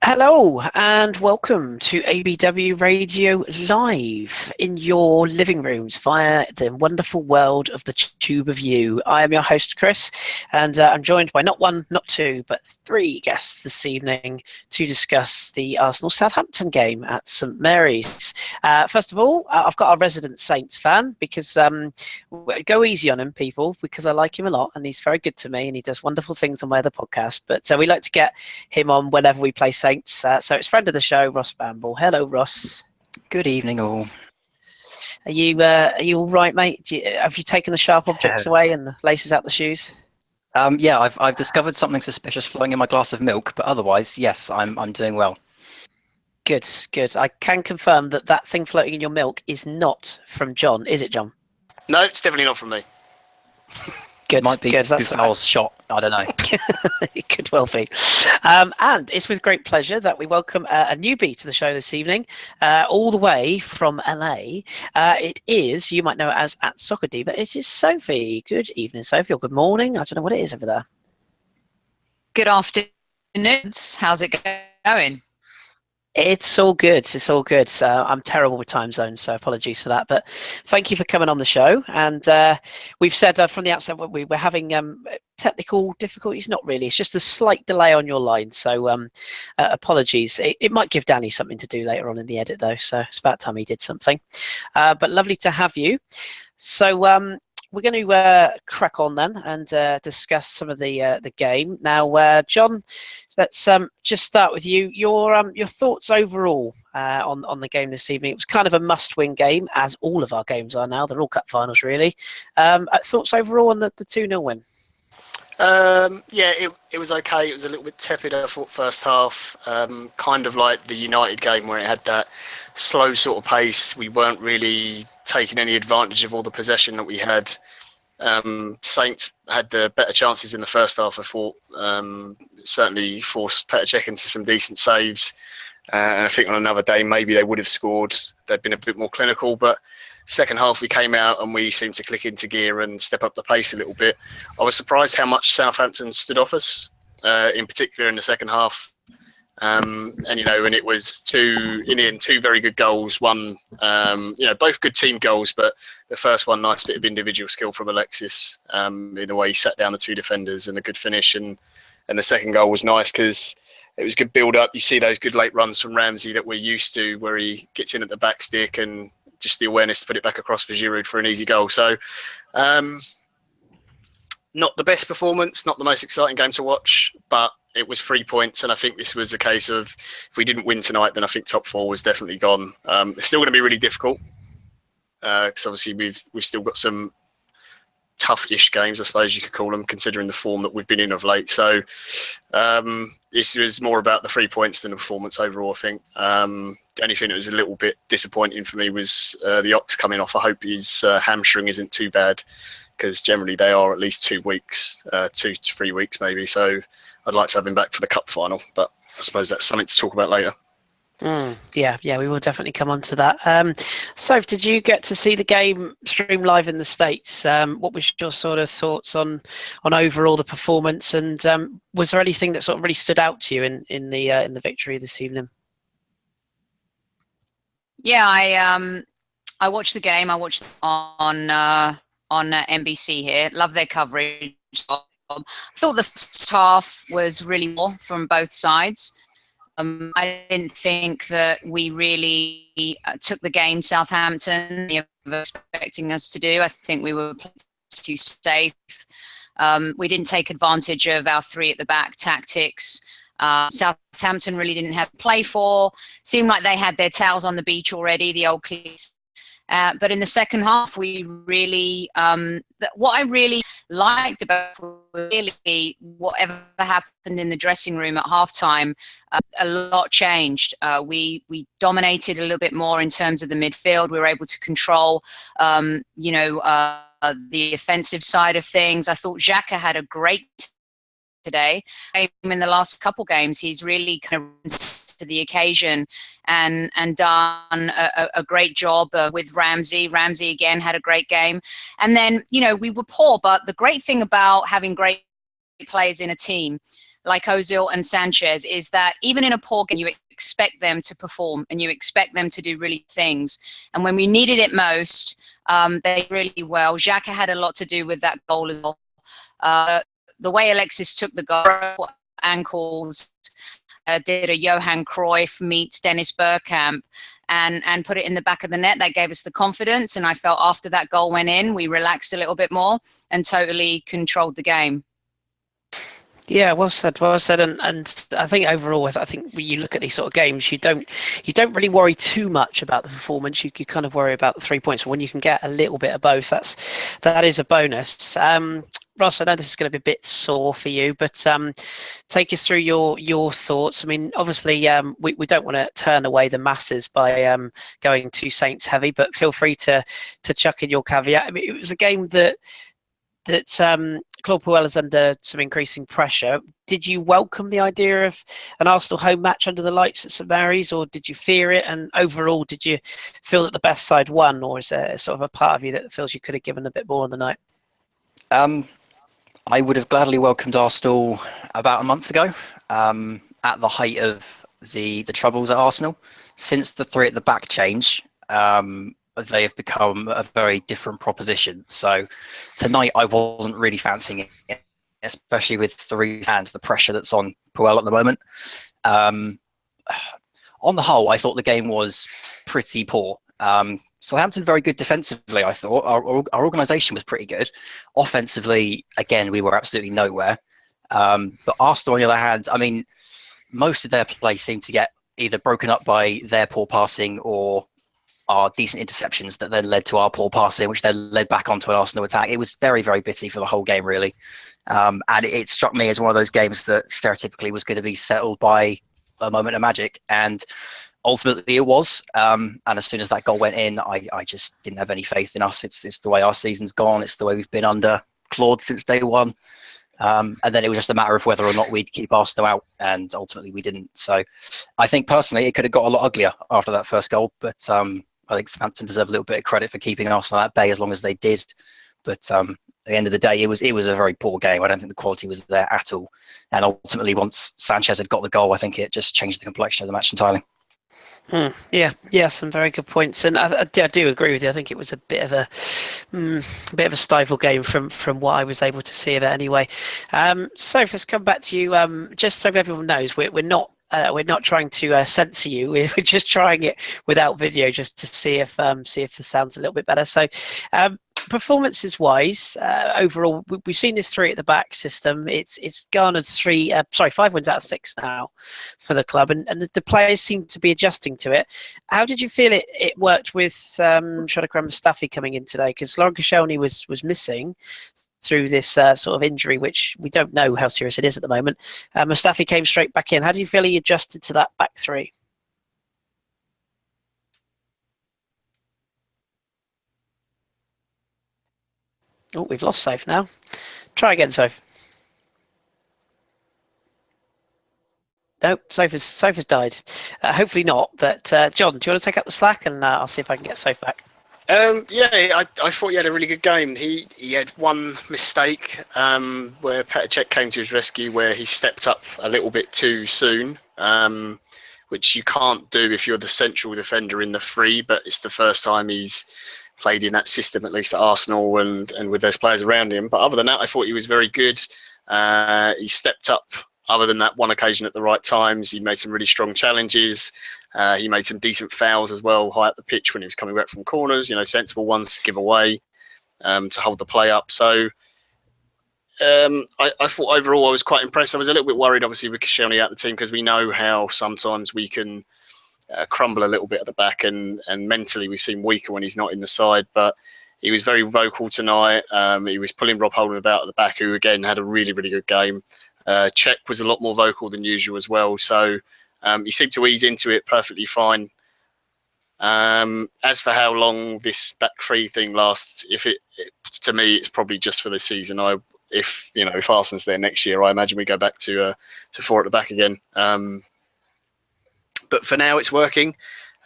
Hello and welcome to ABW Radio Live in your living rooms via the wonderful world of the tube of you. I am your host, Kris, and I'm joined by not one, not two, but three guests this evening to discuss the Arsenal-Southampton game at St Mary's. First of all, I've got our resident Saints fan because go easy on him, people, because I like him a lot and he's very good to me and he does wonderful things on my other podcast. But we like to get him on whenever we play Saints. So it's friend of the show, Ross Bamble. Hello, Ross. Good evening, all. Are you all right, mate? Have you taken the sharp objects away and the laces out the shoes? Yeah, I've discovered something suspicious flowing in my glass of milk, but otherwise, yes, I'm doing well. Good. I can confirm that thing floating in your milk is not from John, is it, John? No, it's definitely not from me. Good. Might be good. That's Foul's shot. I don't know. It could well be. And it's with great pleasure that we welcome a newbie to the show this evening, all the way from LA. It is, you might know it as @Soccer Diva. It is Sophie. Good evening, Sophie, or good morning. I don't know what it is over there. Good afternoon. How's it going? It's all good. I'm terrible with time zones, so apologies for that. But thank you for coming on the show. And we've said from the outset we're having technical difficulties. Not really. It's just a slight delay on your line. So apologies. It might give Danny something to do later on in the edit, though. So it's about time he did something. But lovely to have you. So we're going to crack on then and discuss some of the game. Now, John, let's just start with you. Your thoughts overall on the game this evening. It was kind of a must-win game, as all of our games are now. They're all cup finals, really. Thoughts overall on the 2-0 win? Yeah, it was okay. It was a little bit tepid, I thought, first half. Kind of like the United game where it had that slow sort of pace. We weren't really taking any advantage of all the possession that we had. Saints had the better chances in the first half, I thought. Certainly forced Petr Cech into some decent saves. And I think on another day, maybe they would have scored. They'd been a bit more clinical. But second half, we came out and we seemed to click into gear and step up the pace a little bit. I was surprised how much Southampton stood off us, in particular in the second half. And it was two very good goals. One, both good team goals, but the first one, nice bit of individual skill from Alexis, in the way he sat down the two defenders, and a good finish. And the second goal was nice because it was good build up. You see those good late runs from Ramsey that we're used to, where he gets in at the back stick and just the awareness to put it back across for Giroud for an easy goal. So, not the best performance, not the most exciting game to watch, but it was 3 points, and I think this was a case of if we didn't win tonight, then I think top four was definitely gone. It's still going to be really difficult because obviously we've still got some tough-ish games, I suppose you could call them, considering the form that we've been in of late. So this was more about the 3 points than the performance overall, I think. The only thing that was a little bit disappointing for me was the Ox coming off. I hope his hamstring isn't too bad, because generally they are at least 2 weeks, 2 to 3 weeks maybe. So I'd like to have him back for the cup final, but I suppose that's something to talk about later. Yeah, we will definitely come on to that. Soph, did you get to see the game stream live in the States? What was your sort of thoughts on overall the performance, and was there anything that sort of really stood out to you in the victory this evening? Yeah, I watched the game. I watched on NBC here. Love their coverage. I thought the first half was really more from both sides. I didn't think that we really took the game Southampton were expecting us to do. I think we were too safe. We didn't take advantage of our three at the back tactics. Southampton really didn't have to play for. Seemed like they had their towels on the beach already, the old cliche. But in the second half, we really, what I really liked about really whatever happened in the dressing room at halftime, a lot changed. We dominated a little bit more in terms of the midfield. We were able to control, the offensive side of things. I thought Xhaka had a great today. In the last couple games, he's really kind of risen to the occasion and done a great job with Ramsey. Ramsey again had a great game. And then, we were poor, but the great thing about having great players in a team, like Ozil and Sanchez, is that even in a poor game, you expect them to perform and you expect them to do really things. And when we needed it most, they did really well. Xhaka had a lot to do with that goal as well. The way Alexis took the goal, ankles, did a Johan Cruyff meets Dennis Bergkamp, and put it in the back of the net. That gave us the confidence, and I felt after that goal went in, we relaxed a little bit more and totally controlled the game. Yeah, well said, well said. And I think overall, I think when you look at these sort of games, you don't really worry too much about the performance. You kind of worry about the 3 points. When you can get a little bit of both, that is a bonus. Ross, I know this is going to be a bit sore for you, but take us through your thoughts. I mean, obviously, we don't want to turn away the masses by going too Saints heavy, but feel free to chuck in your caveat. I mean, it was a game that Claude Puel is under some increasing pressure. Did you welcome the idea of an Arsenal home match under the lights at St Mary's, or did you fear it? And overall, did you feel that the best side won, or is there sort of a part of you that feels you could have given a bit more on the night? I would have gladly welcomed Arsenal about a month ago, at the height of the troubles at Arsenal. Since the three at the back change, they have become a very different proposition. So tonight I wasn't really fancying it, especially with three hands, the pressure that's on Puel at the moment. On the whole, I thought the game was pretty poor. Southampton very good defensively, I thought. Our organisation was pretty good. Offensively, again, we were absolutely nowhere. But Arsenal, on the other hand, I mean, most of their play seemed to get either broken up by their poor passing or our decent interceptions that then led to our poor passing, which then led back onto an Arsenal attack. It was very, very bitty for the whole game, really. And it struck me as one of those games that stereotypically was going to be settled by a moment of magic. And ultimately it was. And as soon as that goal went in, I just didn't have any faith in us. It's the way our season's gone. It's the way we've been under Claude since day one. And then it was just a matter of whether or not we'd keep Arsenal out, and ultimately we didn't. So I think personally it could have got a lot uglier after that first goal, but I think Southampton deserve a little bit of credit for keeping Arsenal at bay as long as they did. But at the end of the day, it was a very poor game. I don't think the quality was there at all. And ultimately, once Sanchez had got the goal, I think it just changed the complexion of the match entirely. Yeah, some very good points, and I do agree with you. I think it was a bit of a stifle game from what I was able to see of it anyway. So let's come back to you. Just so everyone knows, we're not trying to censor you. We're just trying it without video, just to see if the sound's a little bit better. So, performances wise, overall, we've seen this three at the back system. It's garnered 5 wins out of 6 now for the club, and the players seem to be adjusting to it. How did you feel it worked with Shkodran Mustafi coming in today? Because Laurent Koscielny was missing through this sort of injury, which we don't know how serious it is at the moment. Mustafi came straight back in. How do you feel he adjusted to that back three? Oh, we've lost Soph now. Try again, Soph. No, Soph has died. Hopefully not, but John, do you want to take up the slack, and I'll see if I can get Soph back? I thought he had a really good game. He had one mistake where Petr Cech came to his rescue, where he stepped up a little bit too soon, which you can't do if you're the central defender in the three, but it's the first time he's played in that system, at least at Arsenal, and with those players around him. But other than that, I thought he was very good. He stepped up, other than that one occasion, at the right times. He made some really strong challenges. He made some decent fouls as well, high up the pitch when he was coming back from corners, sensible ones to give away, to hold the play up. So I thought overall I was quite impressed. I was a little bit worried, obviously, with Koscielny out the team, because we know how sometimes we can crumble a little bit at the back, and mentally we seem weaker when he's not in the side. But he was very vocal tonight. He was pulling Rob Holding about at the back, who again had a really, really good game. Cech was a lot more vocal than usual as well. So he seemed to ease into it perfectly fine. As for how long this back three thing lasts, to me, it's probably just for this season. If Arsenal's there next year, I imagine we go back to 4 at the back again. But for now, it's working.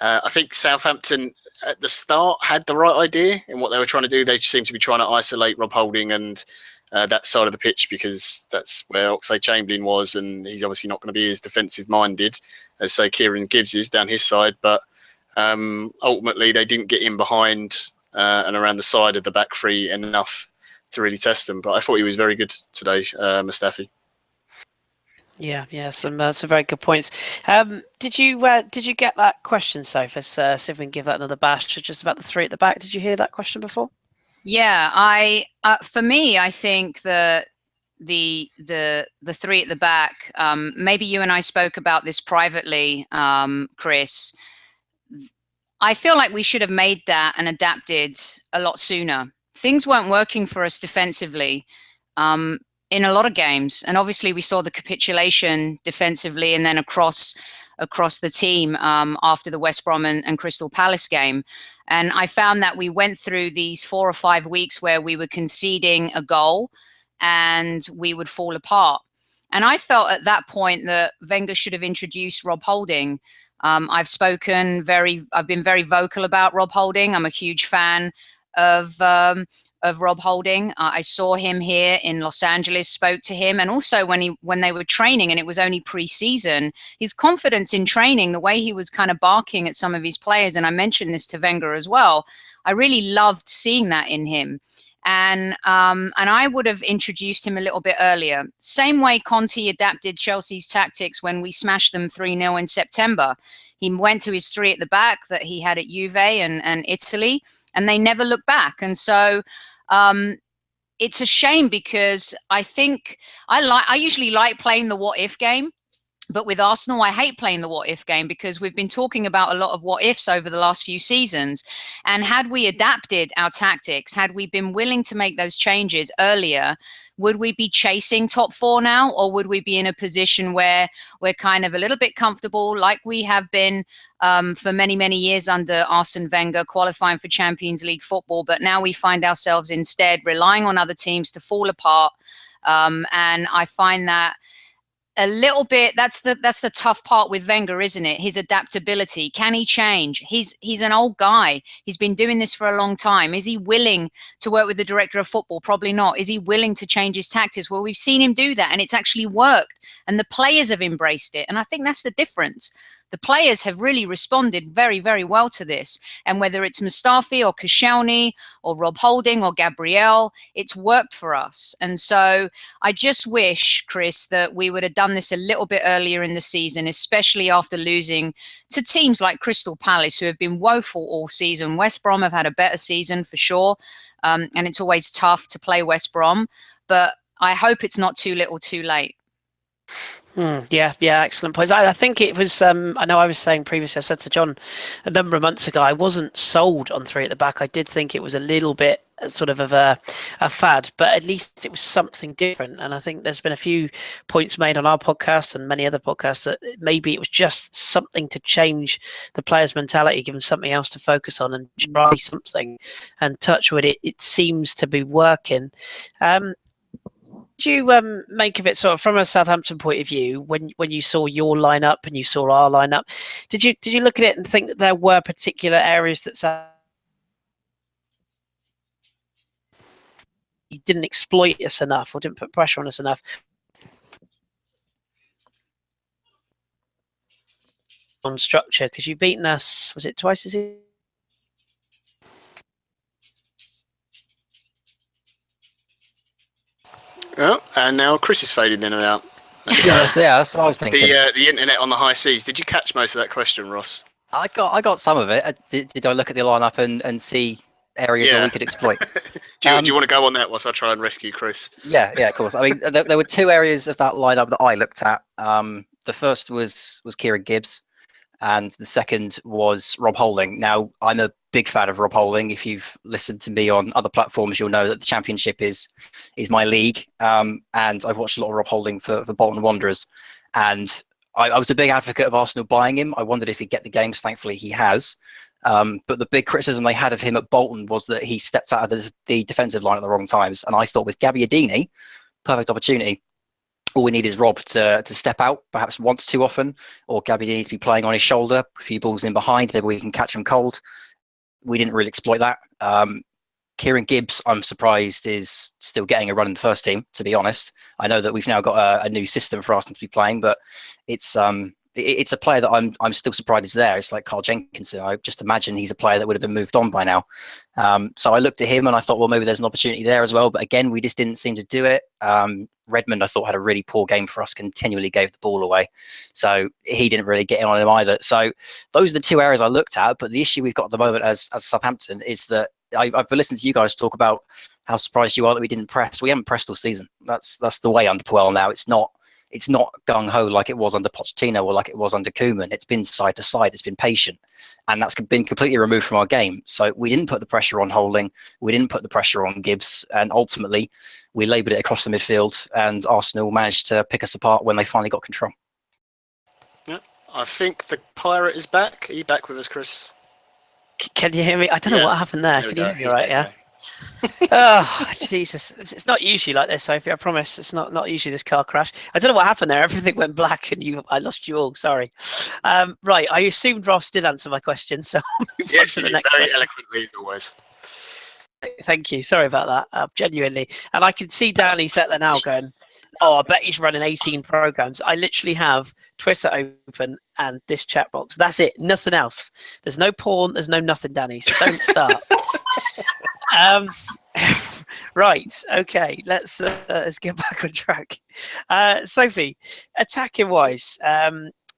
I think Southampton at the start had the right idea in what they were trying to do. They seemed to be trying to isolate Rob Holding and that side of the pitch, because that's where Oxlade-Chamberlain was, and he's obviously not going to be as defensive-minded as, say, Kieran Gibbs is down his side. But ultimately, they didn't get in behind and around the side of the back three enough to really test them. But I thought he was very good today, Mustafi. Yeah, some very good points. Did you get that question, Sophie? Let's see if we can give that another bash. Just about the three at the back. Did you hear that question before? Yeah, for me, I think the three at the back. Maybe you and I spoke about this privately, Kris. I feel like we should have made that and adapted a lot sooner. Things weren't working for us defensively in a lot of games, and obviously we saw the capitulation defensively and then across the team after the West Brom and Crystal Palace game. And I found that we went through these 4 or 5 weeks where we were conceding a goal and we would fall apart. And I felt at that point that Wenger should have introduced Rob Holding. I've been very vocal about Rob Holding. I'm a huge fan of Rob Holding. I saw him here in Los Angeles, spoke to him, and also when they were training and it was only pre-season, his confidence in training, the way he was kind of barking at some of his players, and I mentioned this to Wenger as well, I really loved seeing that in him. And I would have introduced him a little bit earlier. Same way Conte adapted Chelsea's tactics when we smashed them 3-0 in September. He went to his three at the back that he had at Juve and Italy, and they never looked back. And so it's a shame, because I think I usually like playing the what if game, but with Arsenal, I hate playing the what if game, because we've been talking about a lot of what ifs over the last few seasons. And had we adapted our tactics, had we been willing to make those changes earlier, would we be chasing top 4 now, or would we be in a position where we're kind of a little bit comfortable, like we have been for many, many years under Arsene Wenger, qualifying for Champions League football, but now we find ourselves instead relying on other teams to fall apart. And I find that a little bit, that's the tough part with Wenger, isn't it? His adaptability. Can he change? He's an old guy. He's been doing this for a long time. Is he willing to work with the director of football? Probably not. Is he willing to change his tactics? Well, we've seen him do that, and it's actually worked, and the players have embraced it. And I think that's the difference. The players have really responded very, very well to this. And whether it's Mustafi or Koscielny or Rob Holding or Gabriel, it's worked for us. And so I just wish, Kris, that we would have done this a little bit earlier in the season, especially after losing to teams like Crystal Palace, who have been woeful all season. West Brom have had a better season for sure. And it's always tough to play West Brom. But I hope it's not too little too late. Yeah, excellent points. I think it was, I know I was saying previously, I said to John a number of months ago, I wasn't sold on three at the back. I did think it was a little bit sort of a fad, but at least it was something different. And I think there's been a few points made on our podcast and many other podcasts that maybe it was just something to change the players' mentality, give them something else to focus on and try something. And touch wood, it seems to be working. Do you make of it sort of from a Southampton point of view, when you saw your lineup and you saw our lineup, did you look at it and think that there were particular areas that you didn't exploit us enough or didn't put pressure on us enough? On structure, because you've beaten us, was it twice this season? Oh, and now Kris is fading in and out. Yeah, that's what I was thinking. The internet on the high seas. Did you catch most of that question, Ross? I got some of it. Did I look at the lineup and see areas that we could exploit? Do you want to go on that whilst I try and rescue Kris? Yeah, of course. I mean, there were two areas of that lineup that I looked at. The first was Kieran Gibbs, and the second was Rob Holding. Now, I'm a big fan of Rob Holding. If you've listened to me on other platforms, you'll know that the Championship is my league, and I've watched a lot of Rob Holding for Bolton Wanderers, and I was a big advocate of Arsenal buying him. I wondered if he'd get the games. Thankfully, he has. But the big criticism they had of him at Bolton was that he stepped out of the defensive line at the wrong times, and I thought with Gabbiadini, perfect opportunity. All we need is Rob to step out, perhaps once too often, or Gabbiadini to be playing on his shoulder, a few balls in behind, maybe we can catch him cold. We didn't really exploit that. Kieran Gibbs, I'm surprised, is still getting a run in the first team, to be honest. I know that we've now got a new system for Arsenal to be playing, but it's a player that I'm still surprised is there. It's like Carl Jenkinson. I just imagine he's a player that would have been moved on by now. So I looked at him and I thought, well, maybe there's an opportunity there as well. But again, we just didn't seem to do it. Redmond, I thought, had a really poor game for us, continually gave the ball away. So he didn't really get in on him either. So those are the two areas I looked at. But the issue we've got at the moment as Southampton is that I've been listening to you guys talk about how surprised you are that we didn't press. We haven't pressed all season. That's the way under Puel now. It's not gung-ho like it was under Pochettino or like it was under Koeman. It's been side to side. It's been patient. And that's been completely removed from our game. So we didn't put the pressure on Holding. We didn't put the pressure on Gibbs. And ultimately, we labelled it across the midfield. And Arsenal managed to pick us apart when they finally got control. Yeah, I think the Pirate is back. Are you back with us, Kris? Can you hear me? I don't know what happened there. Can you hear me right? Yeah. Oh, Jesus. It's not usually like this, Sophie. I promise. It's not usually this car crash. I don't know what happened there. Everything went black and I lost you all. Sorry. Right. I assumed Ross did answer my question. So yes, to the next very eloquently as always. Thank you. Sorry about that. Genuinely. And I can see Danny sat there now going, oh, I bet he's running 18 programs. I literally have Twitter open and this chat box. That's it. Nothing else. There's no porn. There's no nothing, Danny. So don't start. Right. Okay. Let's get back on track. Sophie, attacking wise,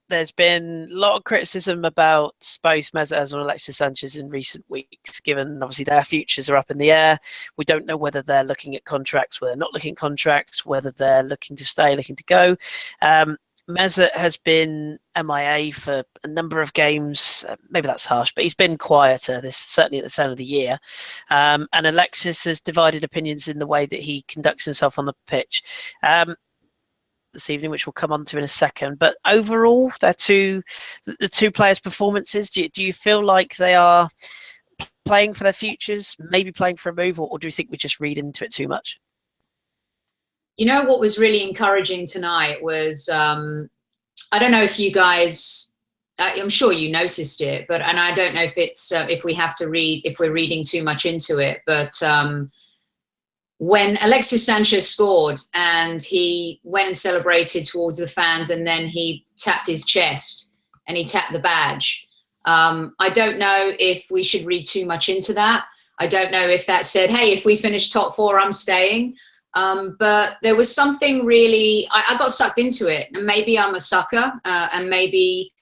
there's been a lot of criticism about both Meza and Alexis Sanchez in recent weeks, given obviously their futures are up in the air. We don't know whether they're looking at contracts, whether they're not looking at contracts, whether they're looking to stay, looking to go. Meza has been MIA for a number of games. Maybe that's harsh, but he's been quieter, certainly at the turn of the year. And Alexis has divided opinions in the way that he conducts himself on the pitch this evening, which we'll come on to in a second. But overall, the two players' performances, do you feel like they are playing for their futures, maybe playing for a move, or do you think we just read into it too much? You know what was really encouraging tonight was, I don't know if you guys, I'm sure you noticed it, and I don't know if it's, if we're reading too much into it, but when Alexis Sanchez scored and he went and celebrated towards the fans and then he tapped his chest and he tapped the badge, I don't know if we should read too much into that. I don't know if that said, hey, if we finish top 4, I'm staying. But there was something really, I got sucked into it, and maybe I'm a sucker, and maybe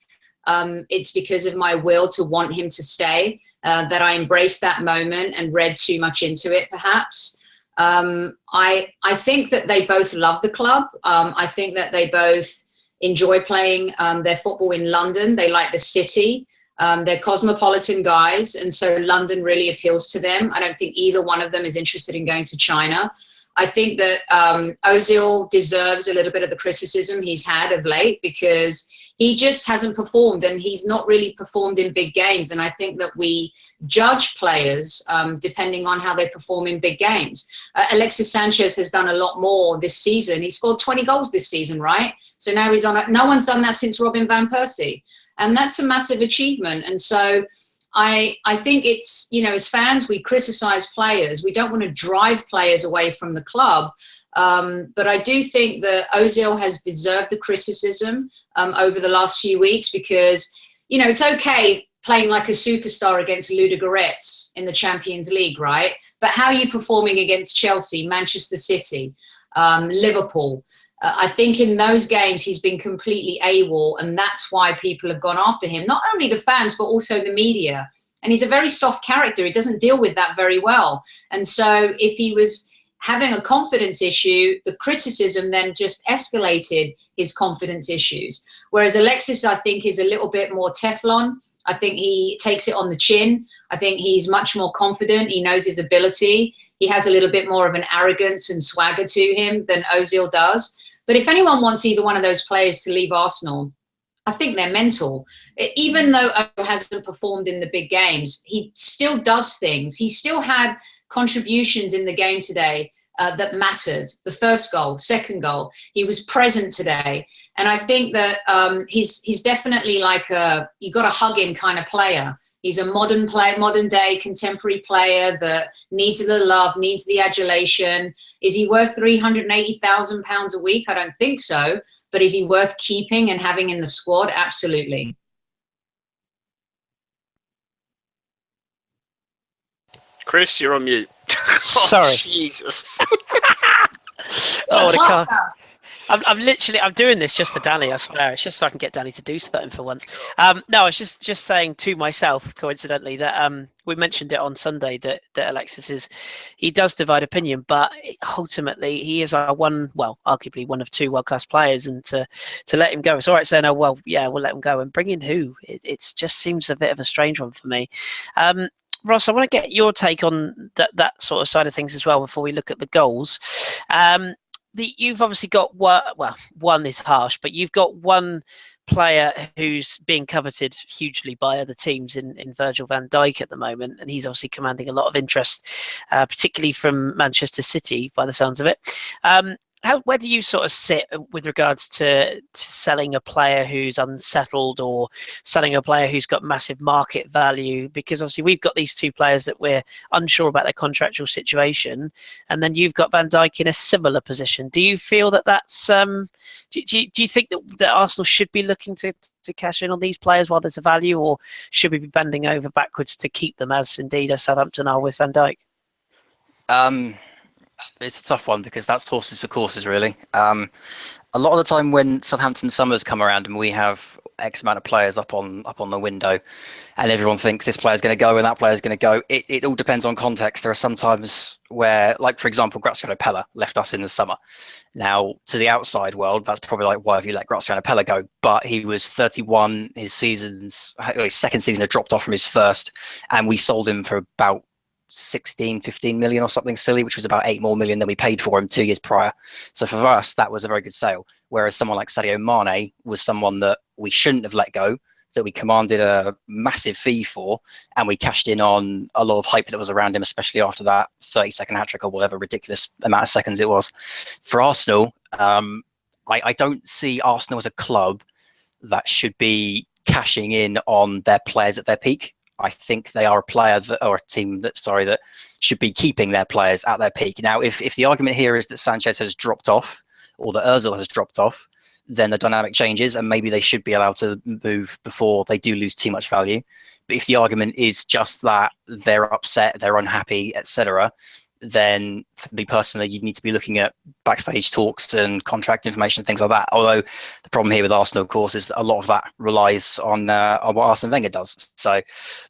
it's because of my will to want him to stay, that I embraced that moment and read too much into it, perhaps. I think that they both love the club. I think that they both enjoy playing their football in London. They like the city. They're cosmopolitan guys, and so London really appeals to them. I don't think either one of them is interested in going to China. I think that Ozil deserves a little bit of the criticism he's had of late, because he just hasn't performed, and he's not really performed in big games. And I think that we judge players depending on how they perform in big games. Alexis Sanchez has done a lot more this season. He scored 20 goals this season, right? So now he's on no one's done that since Robin van Persie. And that's a massive achievement. And so I think it's, as fans, we criticize players. We don't want to drive players away from the club. But I do think that Ozil has deserved the criticism over the last few weeks, because, it's okay playing like a superstar against Ludogorets in the Champions League, right? But how are you performing against Chelsea, Manchester City, Liverpool? I think in those games he's been completely AWOL, and that's why people have gone after him. Not only the fans, but also the media. And he's a very soft character. He doesn't deal with that very well. And so if he was having a confidence issue, the criticism then just escalated his confidence issues. Whereas Alexis, I think, is a little bit more Teflon. I think he takes it on the chin. I think he's much more confident. He knows his ability. He has a little bit more of an arrogance and swagger to him than Ozil does. But if anyone wants either one of those players to leave Arsenal, I think they're mental. Even though Ozil hasn't performed in the big games, he still does things. He still had contributions in the game today that mattered. The first goal, second goal, he was present today. And I think that he's definitely like you got to hug him kind of player. He's a modern player, modern day contemporary player that needs the love, needs the adulation. Is he worth £380,000 a week? I don't think so. But is he worth keeping and having in the squad? Absolutely. Kris, you're on mute. Sorry. Jesus. Oh, I'm doing this just for Danny, I swear. It's just so I can get Danny to do something for once. No, I was just saying to myself, coincidentally, that we mentioned it on Sunday that Alexis he does divide opinion, but ultimately he is arguably one of two world-class players, and to let him go, it's all right saying, oh, well, yeah, we'll let him go, and bring in who? It just seems a bit of a strange one for me. Ross, I want to get your take on that sort of side of things as well before we look at the goals. You've obviously got one is harsh, but you've got one player who's being coveted hugely by other teams in Virgil van Dijk at the moment, and he's obviously commanding a lot of interest, particularly from Manchester City by the sounds of it. Where do you sort of sit with regards to selling a player who's unsettled or selling a player who's got massive market value? Because obviously we've got these two players that we're unsure about their contractual situation, and then you've got Van Dijk in a similar position. Do you feel that's do you think that Arsenal should be looking to cash in on these players while there's a value, or should we be bending over backwards to keep them, as indeed as Southampton are with Van Dijk? It's a tough one because that's horses for courses, really. A lot of the time when Southampton summers come around and we have X amount of players up on the window, and everyone thinks this player's going to go and that player's going to go, it all depends on context. There are some times where, like for example, Graziano Pella left us in the summer. Now, to the outside world, that's probably like, why have you let Graziano Pella go? But he was 31. His second season had dropped off from his first, and we sold him for about 15 million or something silly, which was about 8 more million than we paid for him 2 years prior. So for us, that was a very good sale. Whereas someone like Sadio Mane was someone that we shouldn't have let go, that we commanded a massive fee for, and we cashed in on a lot of hype that was around him, especially after that 30-second hat-trick or whatever ridiculous amount of seconds it was. For Arsenal, I don't see Arsenal as a club that should be cashing in on their players at their peak. I think they are a team that should be keeping their players at their peak. Now, if the argument here is that Sanchez has dropped off or that Ozil has dropped off, then the dynamic changes and maybe they should be allowed to move before they do lose too much value. But if the argument is just that they're upset, they're unhappy, etc., then for me personally, you'd need to be looking at backstage talks and contract information and things like that. Although the problem here with Arsenal, of course, is that a lot of that relies on what Arsene Wenger does. So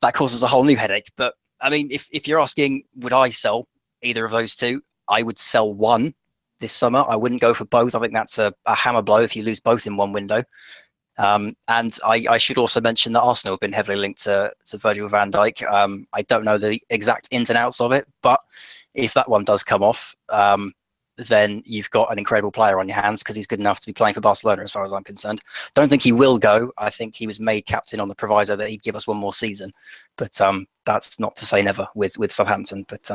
that causes a whole new headache. But I mean, if you're asking, would I sell either of those two? I would sell one this summer. I wouldn't go for both. I think that's a hammer blow if you lose both in one window. And I should also mention that Arsenal have been heavily linked to Virgil van Dijk. I don't know the exact ins and outs of it, but if that one does come off, then you've got an incredible player on your hands because he's good enough to be playing for Barcelona as far as I'm concerned. Don't think he will go. I think he was made captain on the proviso that he'd give us one more season. But that's not to say never with Southampton. But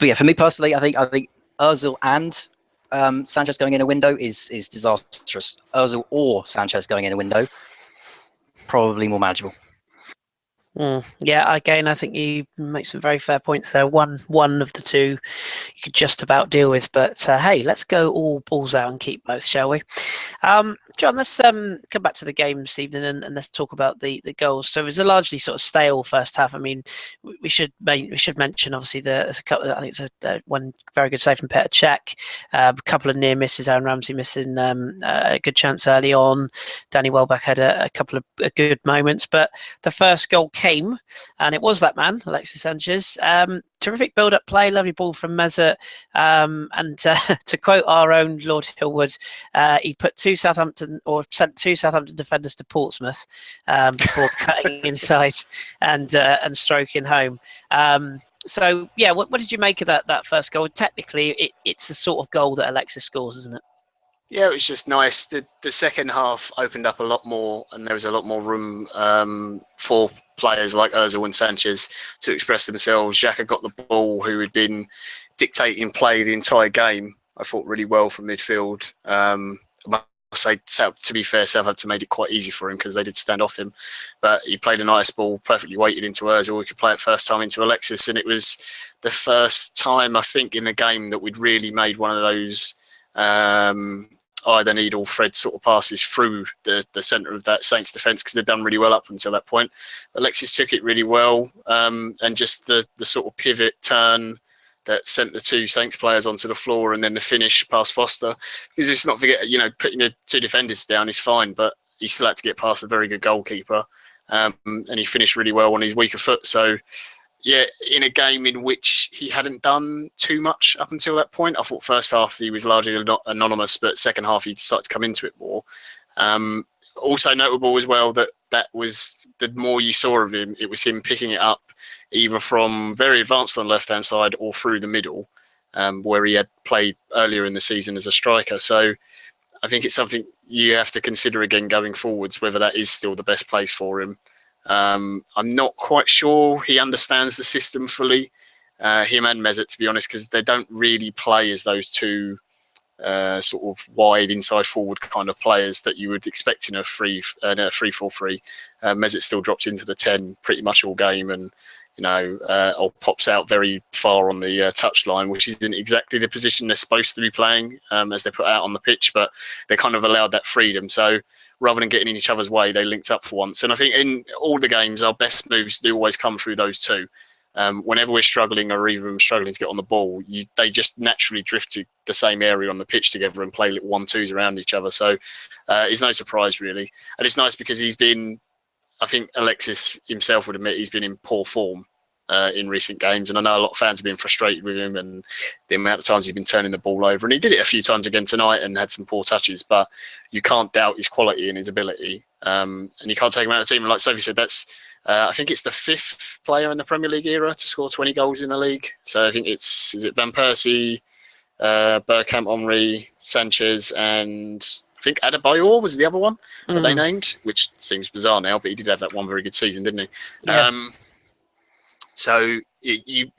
yeah, for me personally, I think Ozil and Sanchez going in a window is disastrous. Ozil or Sanchez going in a window, probably more manageable. Yeah, again, I think you make some very fair points there. One of the two you could just about deal with, but hey, let's go all balls out and keep both, shall we? John, let's come back to the game this evening and let's talk about the goals. So it was a largely sort of stale first half. I mean, we should mention obviously there's a couple. I think it's one very good save from Petr Cech, a couple of near misses. Aaron Ramsey missing a good chance early on. Danny Welbeck had a couple of good moments, but the first goal came, and it was that man, Alexis Sanchez. Terrific build-up play, lovely ball from Mesut, and to quote our own Lord Hillwood, he sent two Southampton defenders to Portsmouth before cutting inside and stroking home. So yeah, what did you make of that first goal? Technically, it's the sort of goal that Alexis scores, isn't it? Yeah, it was just nice. The second half opened up a lot more, and there was a lot more room for players like Ozil and Sanchez to express themselves. Xhaka got the ball, who had been dictating play the entire game. I thought really well from midfield. say, to be fair, Southampton made it quite easy for him because they did stand off him. But he played a nice ball, perfectly weighted into Ozil. We could play it first time into Alexis, and it was the first time, I think, in the game that we'd really made one of those either need or Fred sort of passes through the centre of that Saints defence, because they'd done really well up until that point. Alexis took it really well, and just the sort of pivot turn that sent the two Saints players onto the floor, and then the finish past Foster. Because let's not forget, putting the two defenders down is fine, but he still had to get past a very good goalkeeper, and he finished really well on his weaker foot. So, yeah, in a game in which he hadn't done too much up until that point, I thought first half he was largely anonymous, but second half he started to come into it more. Also notable as well that was the more you saw of him, it was him picking it up either from very advanced on the left-hand side or through the middle, where he had played earlier in the season as a striker. So I think it's something you have to consider again going forwards, whether that is still the best place for him. I'm not quite sure he understands the system fully, him and Mesut, to be honest, because they don't really play as those two sort of wide inside forward kind of players that you would expect in a 3-4-3. Mesut still drops into the 10 pretty much all game, and or pops out very far on the touchline, which isn't exactly the position they're supposed to be playing as they're put out on the pitch, but they kind of allowed that freedom. So rather than getting in each other's way, they linked up for once. And I think in all the games, our best moves do always come through those two. Whenever we're struggling or even struggling to get on the ball, they just naturally drift to the same area on the pitch together and play little 1-2s around each other. So it's no surprise, really. And it's nice because he's been, I think Alexis himself would admit, he's been in poor form in recent games. And I know a lot of fans have been frustrated with him and the amount of times he's been turning the ball over. And he did it a few times again tonight and had some poor touches, but you can't doubt his quality and his ability. And you can't take him out of the team. And like Sophie said, that's, I think it's the 5th player in the Premier League era to score 20 goals in the league. So I think is it Van Persie, Bergkamp, Henry, Sanchez, and I think Adebayor was the other one that they named, which seems bizarre now, but he did have that one very good season, didn't he? Yeah. So you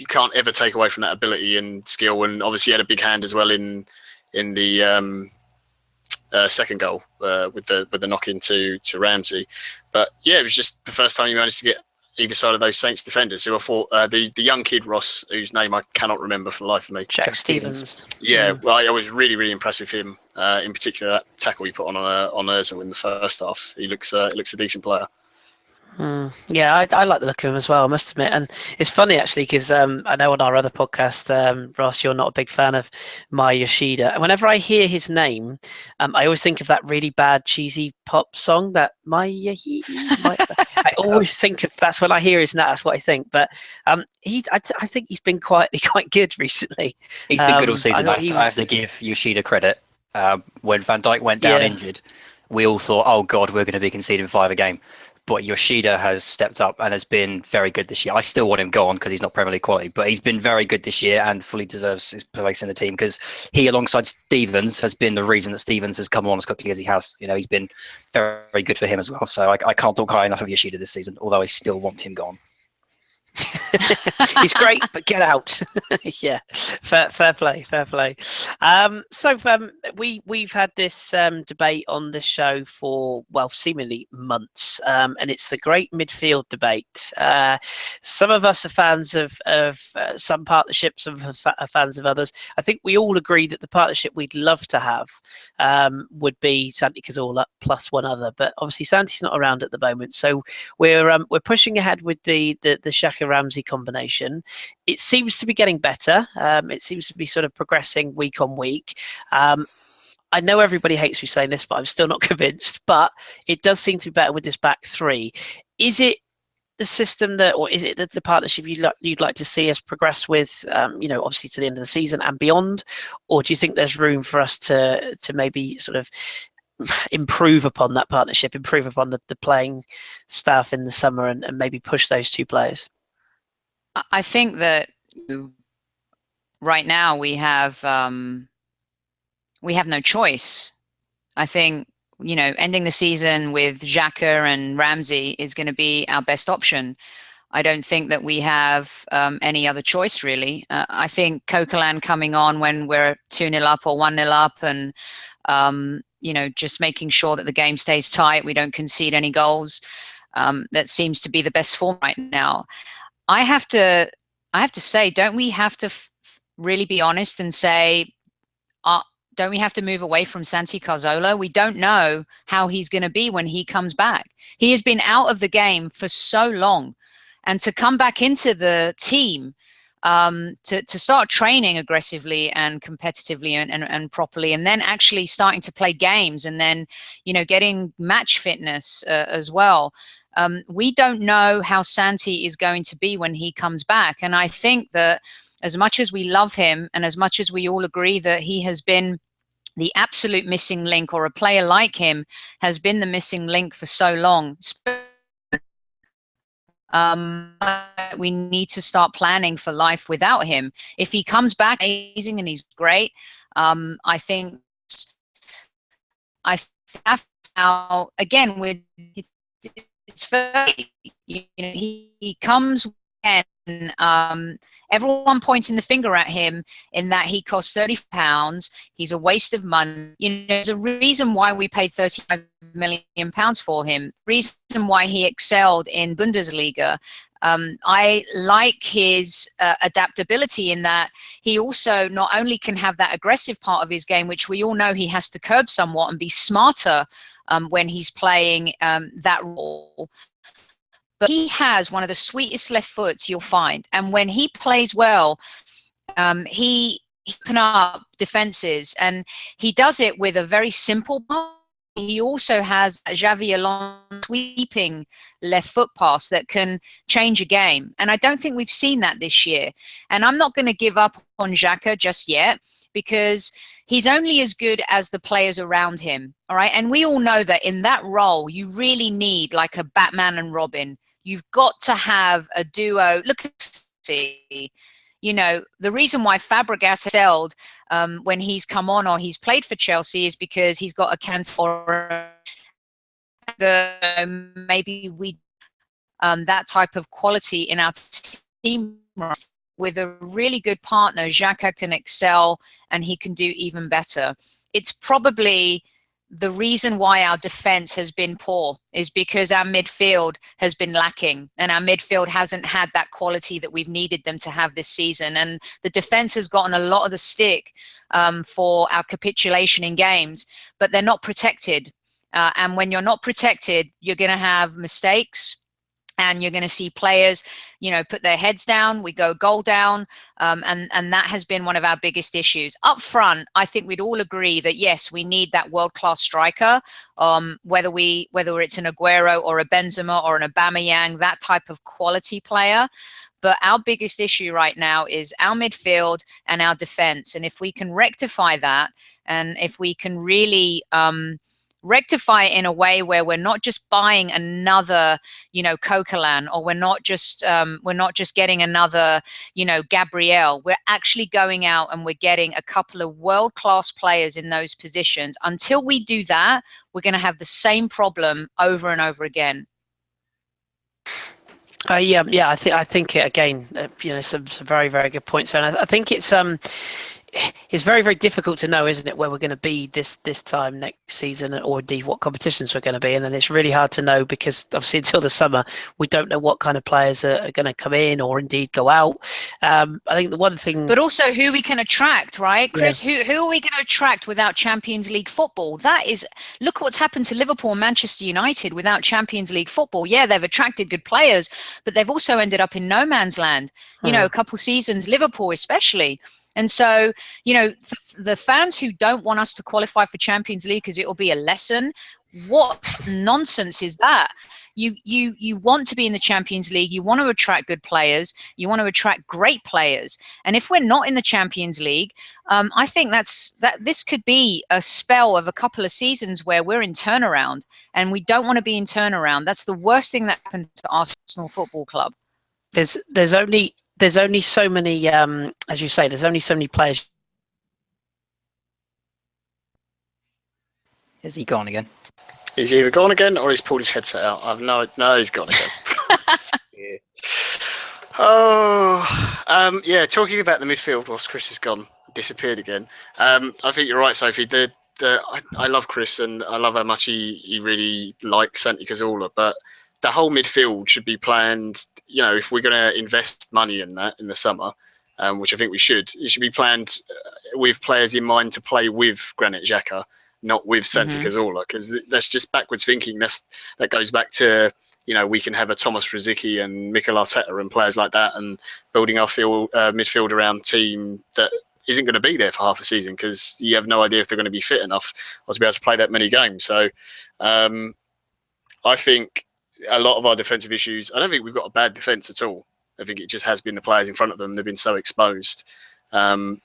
can't ever take away from that ability and skill, and obviously he had a big hand as well in the second goal with the knock into Ramsey. But yeah, it was just the first time you managed to get either side of those Saints defenders, who I thought the young kid Ross, whose name I cannot remember for the life of me. Jack Stevens. Yeah, well, I was really, really impressed with him. In particular, that tackle he put on Ozil in the first half. He looks a decent player. Yeah, I like the look of him as well, I must admit. And it's funny, actually, because I know on our other podcast, Ross, you're not a big fan of Mai Yoshida. And whenever I hear his name, I always think of that really bad, cheesy pop song, that Mai Yoshida. I always think of, that's when I hear his name, that's what I think. But I think he's been quite good recently. He's been good all season. I have to give Yoshida credit. When Van Dijk went down injured, we all thought, oh God, we're going to be conceding 5 a game. But Yoshida has stepped up and has been very good this year. I still want him gone because he's not Premier League quality, but he's been very good this year and fully deserves his place in the team, because he, alongside Stevens, has been the reason that Stevens has come on as quickly as he has. He's been very, very good for him as well. So I can't talk high enough of Yoshida this season, although I still want him gone. He's great, but get out. Yeah, fair play. So we've had this debate on this show for, well, seemingly months, and it's the great midfield debate. Some of us are fans of some partnerships, some are fans of others. I think we all agree that the partnership we'd love to have would be Santi Cazorla plus one other, but obviously Santi's not around at the moment, so we're pushing ahead with the Xhaka Ramsey combination. It seems to be getting better. It seems to be sort of progressing week on week. I know everybody hates me saying this, but I'm still not convinced. But it does seem to be better with this back three. Is it the system or is it the partnership you'd like to see us progress with? Obviously to the end of the season and beyond, or do you think there's room for us to maybe sort of improve upon that partnership, improve upon the playing staff in the summer, and maybe push those two players? I think that right now we have no choice. I think, ending the season with Xhaka and Ramsey is going to be our best option. I don't think that we have any other choice, really. I think Coquelin coming on when we're 2-0 up or 1-0 up and just making sure that the game stays tight, we don't concede any goals. That seems to be the best form right now. I have to say, don't we have to really be honest and say, don't we have to move away from Santi Cazorla? We don't know how he's going to be when he comes back. He has been out of the game for so long, and to come back into the team, to start training aggressively and competitively and properly, and then actually starting to play games, and then getting match fitness as well. We don't know how Santi is going to be when he comes back, and I think that as much as we love him and as much as we all agree that he has been the absolute missing link, or a player like him has been the missing link for so long, we need to start planning for life without him. If he comes back amazing and he's great, I think now again with it's very, he comes and everyone pointing the finger at him in that he costs £30. He's a waste of money. There's a reason why we paid £35 million for him. Reason why he excelled in Bundesliga. I like his adaptability in that he also not only can have that aggressive part of his game, which we all know he has to curb somewhat and be smarter when he's playing that role. But he has one of the sweetest left foots you'll find. And when he plays well, he can up defenses. And he does it with a very simple ball. He also has a Xavi Alonso sweeping left foot pass that can change a game. And I don't think we've seen that this year. And I'm not going to give up on Xhaka just yet, because he's only as good as the players around him. All right. And we all know that in that role, you really need like a Batman and Robin. You've got to have a duo. Look at the reason why Fabregas excelled when he's come on or he's played for Chelsea is because he's got a cancer or maybe we that type of quality in our team. With a really good partner, Xhaka can excel and he can do even better. It's probably the reason why our defense has been poor is because our midfield has been lacking, and our midfield hasn't had that quality that we've needed them to have this season. And the defense has gotten a lot of the stick for our capitulation in games, but they're not protected. And when you're not protected, you're going to have mistakes. And you're going to see players, put their heads down. We go goal down, and that has been one of our biggest issues. Up front, I think we'd all agree that yes, we need that world-class striker. Whether it's an Aguero or a Benzema or an Aubameyang, that type of quality player. But our biggest issue right now is our midfield and our defense. And if we can rectify that, and if we can really rectify it in a way where we're not just buying another, Coquelin, or we're not just getting another, Gabriel. We're actually going out and we're getting a couple of world-class players in those positions. Until we do that, we're going to have the same problem over and over again. I think again, some very, very good points. And I think it's very, very difficult to know, isn't it, where we're going to be this time next season, or indeed what competitions we're going to be in. And it's really hard to know because obviously until the summer, we don't know what kind of players are going to come in or indeed go out. I think the one thing... But also who we can attract, right, Kris? Yeah. Who are we going to attract without Champions League football? That is... Look what's happened to Liverpool and Manchester United without Champions League football. Yeah, they've attracted good players, but they've also ended up in no man's land. A couple seasons, Liverpool especially. And so, the fans who don't want us to qualify for Champions League because it will be a lesson, what nonsense is that? You want to be in the Champions League. You want to attract good players. You want to attract great players. And if we're not in the Champions League, I think that this could be a spell of a couple of seasons where we're in turnaround, and we don't want to be in turnaround. That's the worst thing that happened to Arsenal Football Club. There's only so many, as you say, there's only so many players. Is he gone again? He's either gone again or he's pulled his headset out. No, he's gone again. Yeah. Talking about the midfield whilst Kris has disappeared again. I think you're right, Sophie. The I love Kris and I love how much he really likes Santi Cazorla, but the whole midfield should be planned. You know, if we're going to invest money in that in the summer, which I think we should, it should be planned with players in mind to play with Granit Xhaka, not with Santi Cazorla, because that's just backwards thinking. That goes back to, you know, we can have a Thomas Rosicky and Mikel Arteta and players like that, and building our midfield around team that isn't going to be there for half the season because you have no idea if they're going to be fit enough or to be able to play that many games. So I think a lot of our defensive issues, I don't think we've got a bad defence at all. I think it just has been the players in front of them. They've been so exposed. And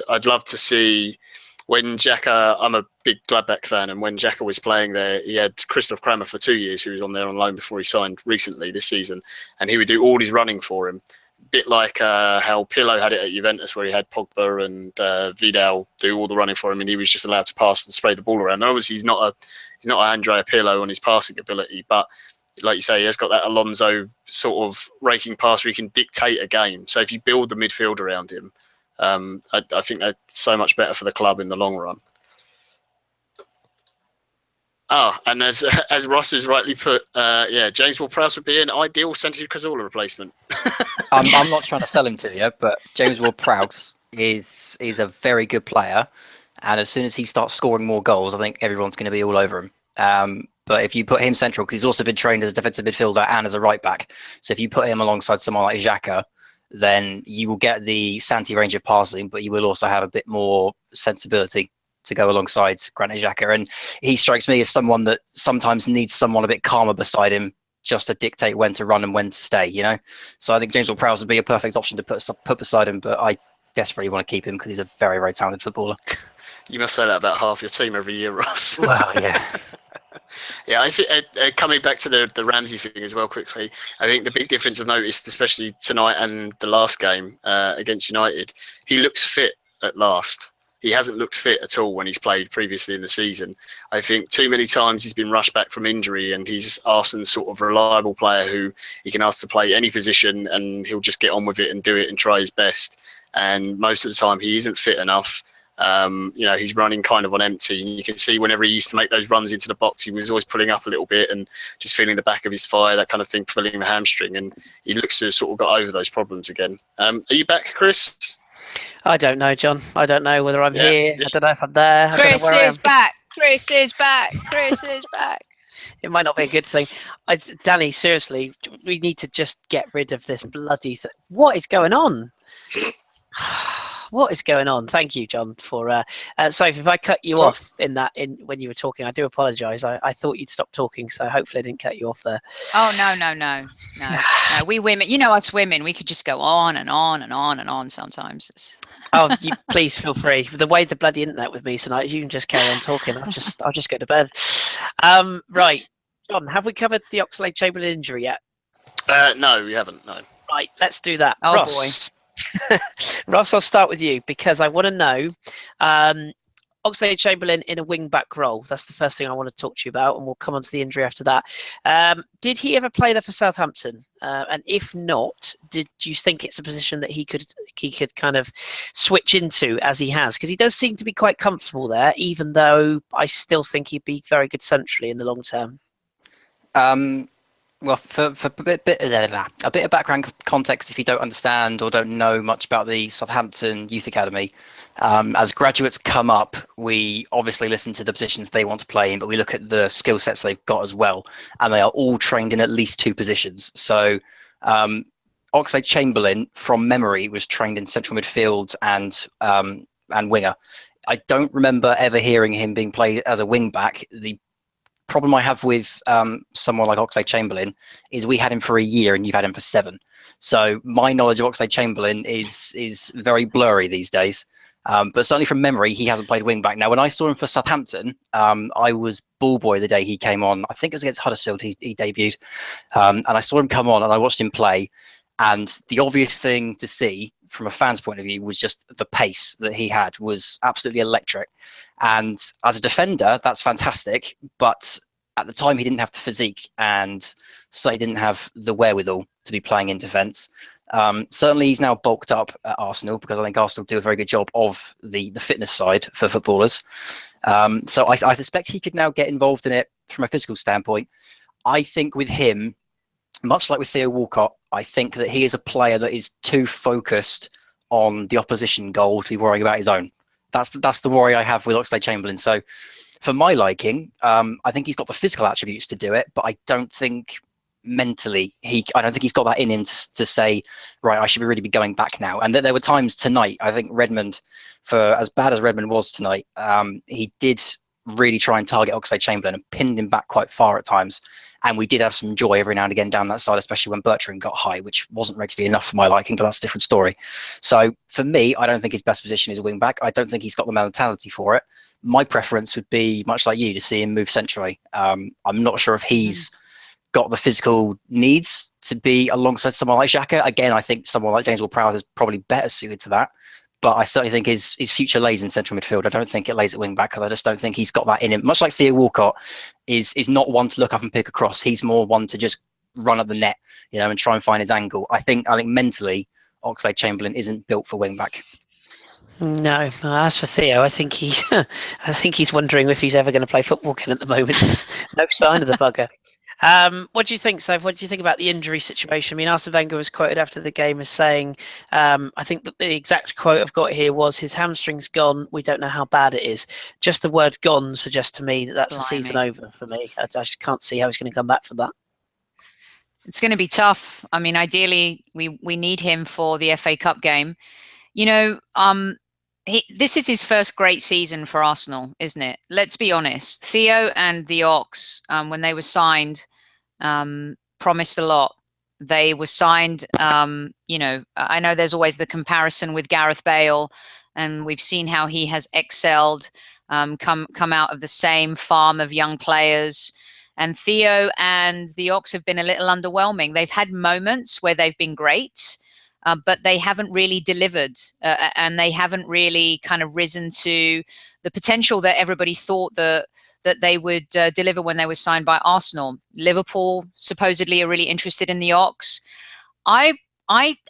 I'd love to see when Xhaka, I'm a big Gladbach fan, and when Xhaka was playing there, he had Christoph Kramer for 2 years, who was on there on loan before he signed recently this season, and he would do all his running for him. A bit like how Pirlo had it at Juventus, where he had Pogba and Vidal do all the running for him, and he was just allowed to pass and spray the ball around. And obviously, he's not an Andrea Pirlo on his passing ability, but like you say, he has got that Alonso sort of raking pass where he can dictate a game. So if you build the midfield around him, I think that's so much better for the club in the long run. And as Ross has rightly put, James Ward-Prowse would be an ideal Santi Cazorla replacement. I'm not trying to sell him to you, but James Ward-Prowse is a very good player, and as soon as he starts scoring more goals, I think everyone's going to be all over him. But if you put him central, because he's also been trained as a defensive midfielder and as a right back, so if you put him alongside someone like Xhaka, then you will get the Santi range of passing, but you will also have a bit more sensibility to go alongside Granit Xhaka. And he strikes me as someone that sometimes needs someone a bit calmer beside him just to dictate when to run and when to stay, you know? So I think James Ward-Prowse would be a perfect option to put beside him, but I desperately want to keep him because he's a very, very talented footballer. You must say that about half your team every year, Ross. Well, yeah. Yeah, I think coming back to the Ramsey thing as well quickly, I think the big difference I've noticed, especially tonight and the last game against United, he looks fit at last. He hasn't looked fit at all when he's played previously in the season. I think too many times he's been rushed back from injury, and he's Arsenal's sort of reliable player who you can ask to play any position and he'll just get on with it and do it and try his best. And most of the time he isn't fit enough. He's running kind of on empty. And you can see whenever he used to make those runs into the box, he was always pulling up a little bit and just feeling the back of his thigh, that kind of thing, filling the hamstring. And he looks to have sort of got over those problems again. Are you back, Kris? I don't know, John. I don't know whether I'm here. I don't know if I'm there. Kris is back. Kris is back. Kris is back. It might not be a good thing. Danny, seriously, we need to just get rid of this bloody thing. What is going on? What is going on? Thank you, John, for Sophie. If I cut you off in when you were talking, I do apologise. I thought you'd stop talking, so hopefully I didn't cut you off there. Oh no. We women, you know us women, we could just go on and on and on and on sometimes. Oh, you please feel free. The way the bloody internet with me tonight, you can just carry on talking. I'll just go to bed. Right, John, have we covered the Oxlade-Chamberlain injury yet? No, we haven't. No. Right, let's do that. Oh Ross. boy. Ross, I'll start with you because I want to know Oxlade-Chamberlain in a wing-back role. That's the first thing I want to talk to you about, and we'll come on to the injury after that. Did he ever play there for Southampton? And if not, did you think it's a position that he could kind of switch into as he has? Because he does seem to be quite comfortable there, even though I still think he'd be very good centrally in the long term. Well, for a bit of background context, if you don't understand or don't know much about the Southampton Youth Academy, as graduates come up, we obviously listen to the positions they want to play in, but we look at the skill sets they've got as well, and they are all trained in at least two positions. So Oxlade-Chamberlain, from memory, was trained in central midfield and winger. I don't remember ever hearing him being played as a wing back. The problem I have with someone like Oxlade-Chamberlain is we had him for a year and you've had him for 7. So my knowledge of Oxlade-Chamberlain is very blurry these days. But certainly from memory, he hasn't played wing back. Now, when I saw him for Southampton, I was ball boy the day he came on. I think it was against Huddersfield he debuted. And I saw him come on and I watched him play. And the obvious thing to see from a fan's point of view was just the pace that he had was absolutely electric. And as a defender, that's fantastic. But at the time, he didn't have the physique and so he didn't have the wherewithal to be playing in defence. Certainly, he's now bulked up at Arsenal because I think Arsenal do a very good job of the fitness side for footballers. So I suspect he could now get involved in it from a physical standpoint. I think with him, much like with Theo Walcott, I think that he is a player that is too focused on the opposition goal to be worrying about his own. That's the worry I have with Oxlade-Chamberlain. So for my liking, I think he's got the physical attributes to do it, but I don't think mentally I don't think he's got that in him to say, right, I should really be going back now. And there were times tonight, I think Redmond, for as bad as Redmond was tonight, he did really try and target Oxlade-Chamberlain and pinned him back quite far at times. And we did have some joy every now and again down that side, especially when Bertrand got high, which wasn't regularly enough for my liking, but that's a different story. So for me, I don't think his best position is a wing back. I don't think he's got the mentality for it. My preference would be, much like you, to see him move centrally. I'm not sure if he's got the physical needs to be alongside someone like Xhaka. Again, I think someone like James Ward-Prowse is probably better suited to that. But I certainly think his future lays in central midfield. I don't think it lays at wing back because I just don't think he's got that in him. Much like Theo Walcott is not one to look up and pick a cross. He's more one to just run at the net, and try and find his angle. I think mentally, Oxlade-Chamberlain isn't built for wing back. No, as for Theo, I think he's wondering if he's ever going to play football again at the moment. There's no sign of the bugger. What do you think, Soph? What do you think about the injury situation? I mean, Arsene Wenger was quoted after the game as saying, I think that the exact quote I've got here was, his hamstring's gone, we don't know how bad it is. Just the word gone suggests to me that that's the season over for me. I just can't see how he's going to come back from that. It's going to be tough. I mean, ideally, we need him for the FA Cup game. This is his first great season for Arsenal, isn't it? Let's be honest. Theo and the Ox, when they were signed, promised a lot. They were signed, I know there's always the comparison with Gareth Bale, and we've seen how he has excelled, come out of the same farm of young players. And Theo and the Ox have been a little underwhelming. They've had moments where they've been great, but they haven't really delivered, and they haven't really kind of risen to the potential that everybody thought that they would deliver when they were signed by Arsenal. Liverpool supposedly are really interested in the Ox. I'm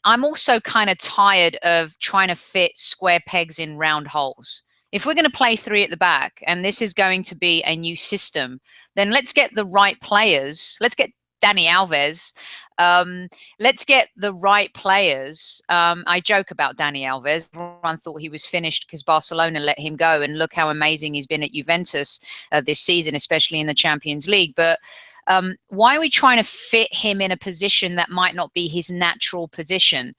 also kind of tired of trying to fit square pegs in round holes. If we're going to play three at the back, and this is going to be a new system, then let's get the right players. Let's get Dani Alves. Let's get the right players. I joke about Dani Alves. Everyone thought he was finished because Barcelona let him go, and look how amazing he's been at Juventus this season, especially in the Champions League. But why are we trying to fit him in a position that might not be his natural position?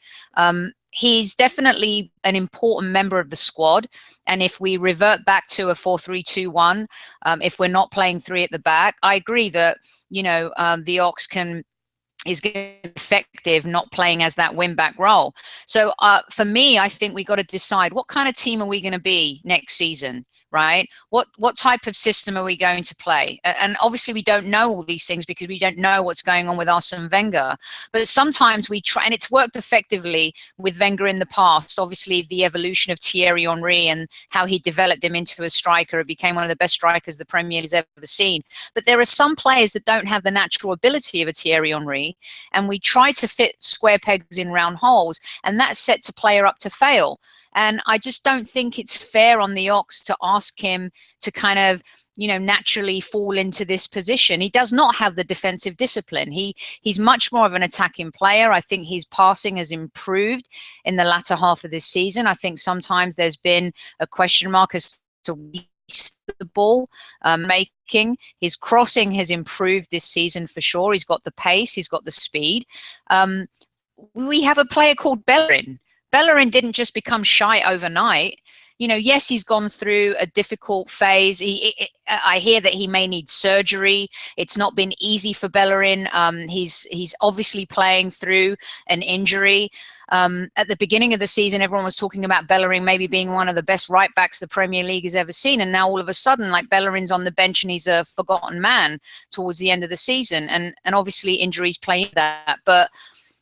He's definitely an important member of the squad. And if we revert back to a 4-3-2-1, if we're not playing three at the back, I agree that, the Ox is effective not playing as that wing-back role. So for me, I think we got to decide, what kind of team are we going to be next season? Right? What type of system are we going to play? And obviously we don't know all these things because we don't know what's going on with Arsene Wenger. But sometimes we try, and it's worked effectively with Wenger in the past. Obviously the evolution of Thierry Henry and how he developed him into a striker. It became one of the best strikers the Premier League's ever seen. But there are some players that don't have the natural ability of a Thierry Henry, and we try to fit square pegs in round holes, and that sets a player up to fail. And I just don't think it's fair on the Ox to ask him to kind of, naturally fall into this position. He does not have the defensive discipline. He's much more of an attacking player. I think his passing has improved in the latter half of this season. I think sometimes there's been a question mark as to the ball making. His crossing has improved this season for sure. He's got the pace. He's got the speed. We have a player called Bellerin. Bellerin didn't just become shy overnight. Yes, he's gone through a difficult phase. I hear that he may need surgery. It's not been easy for Bellerin. He's obviously playing through an injury. At the beginning of the season, everyone was talking about Bellerin maybe being one of the best right backs the Premier League has ever seen. And now all of a sudden, Bellerin's on the bench and he's a forgotten man towards the end of the season. And obviously injuries play into that. But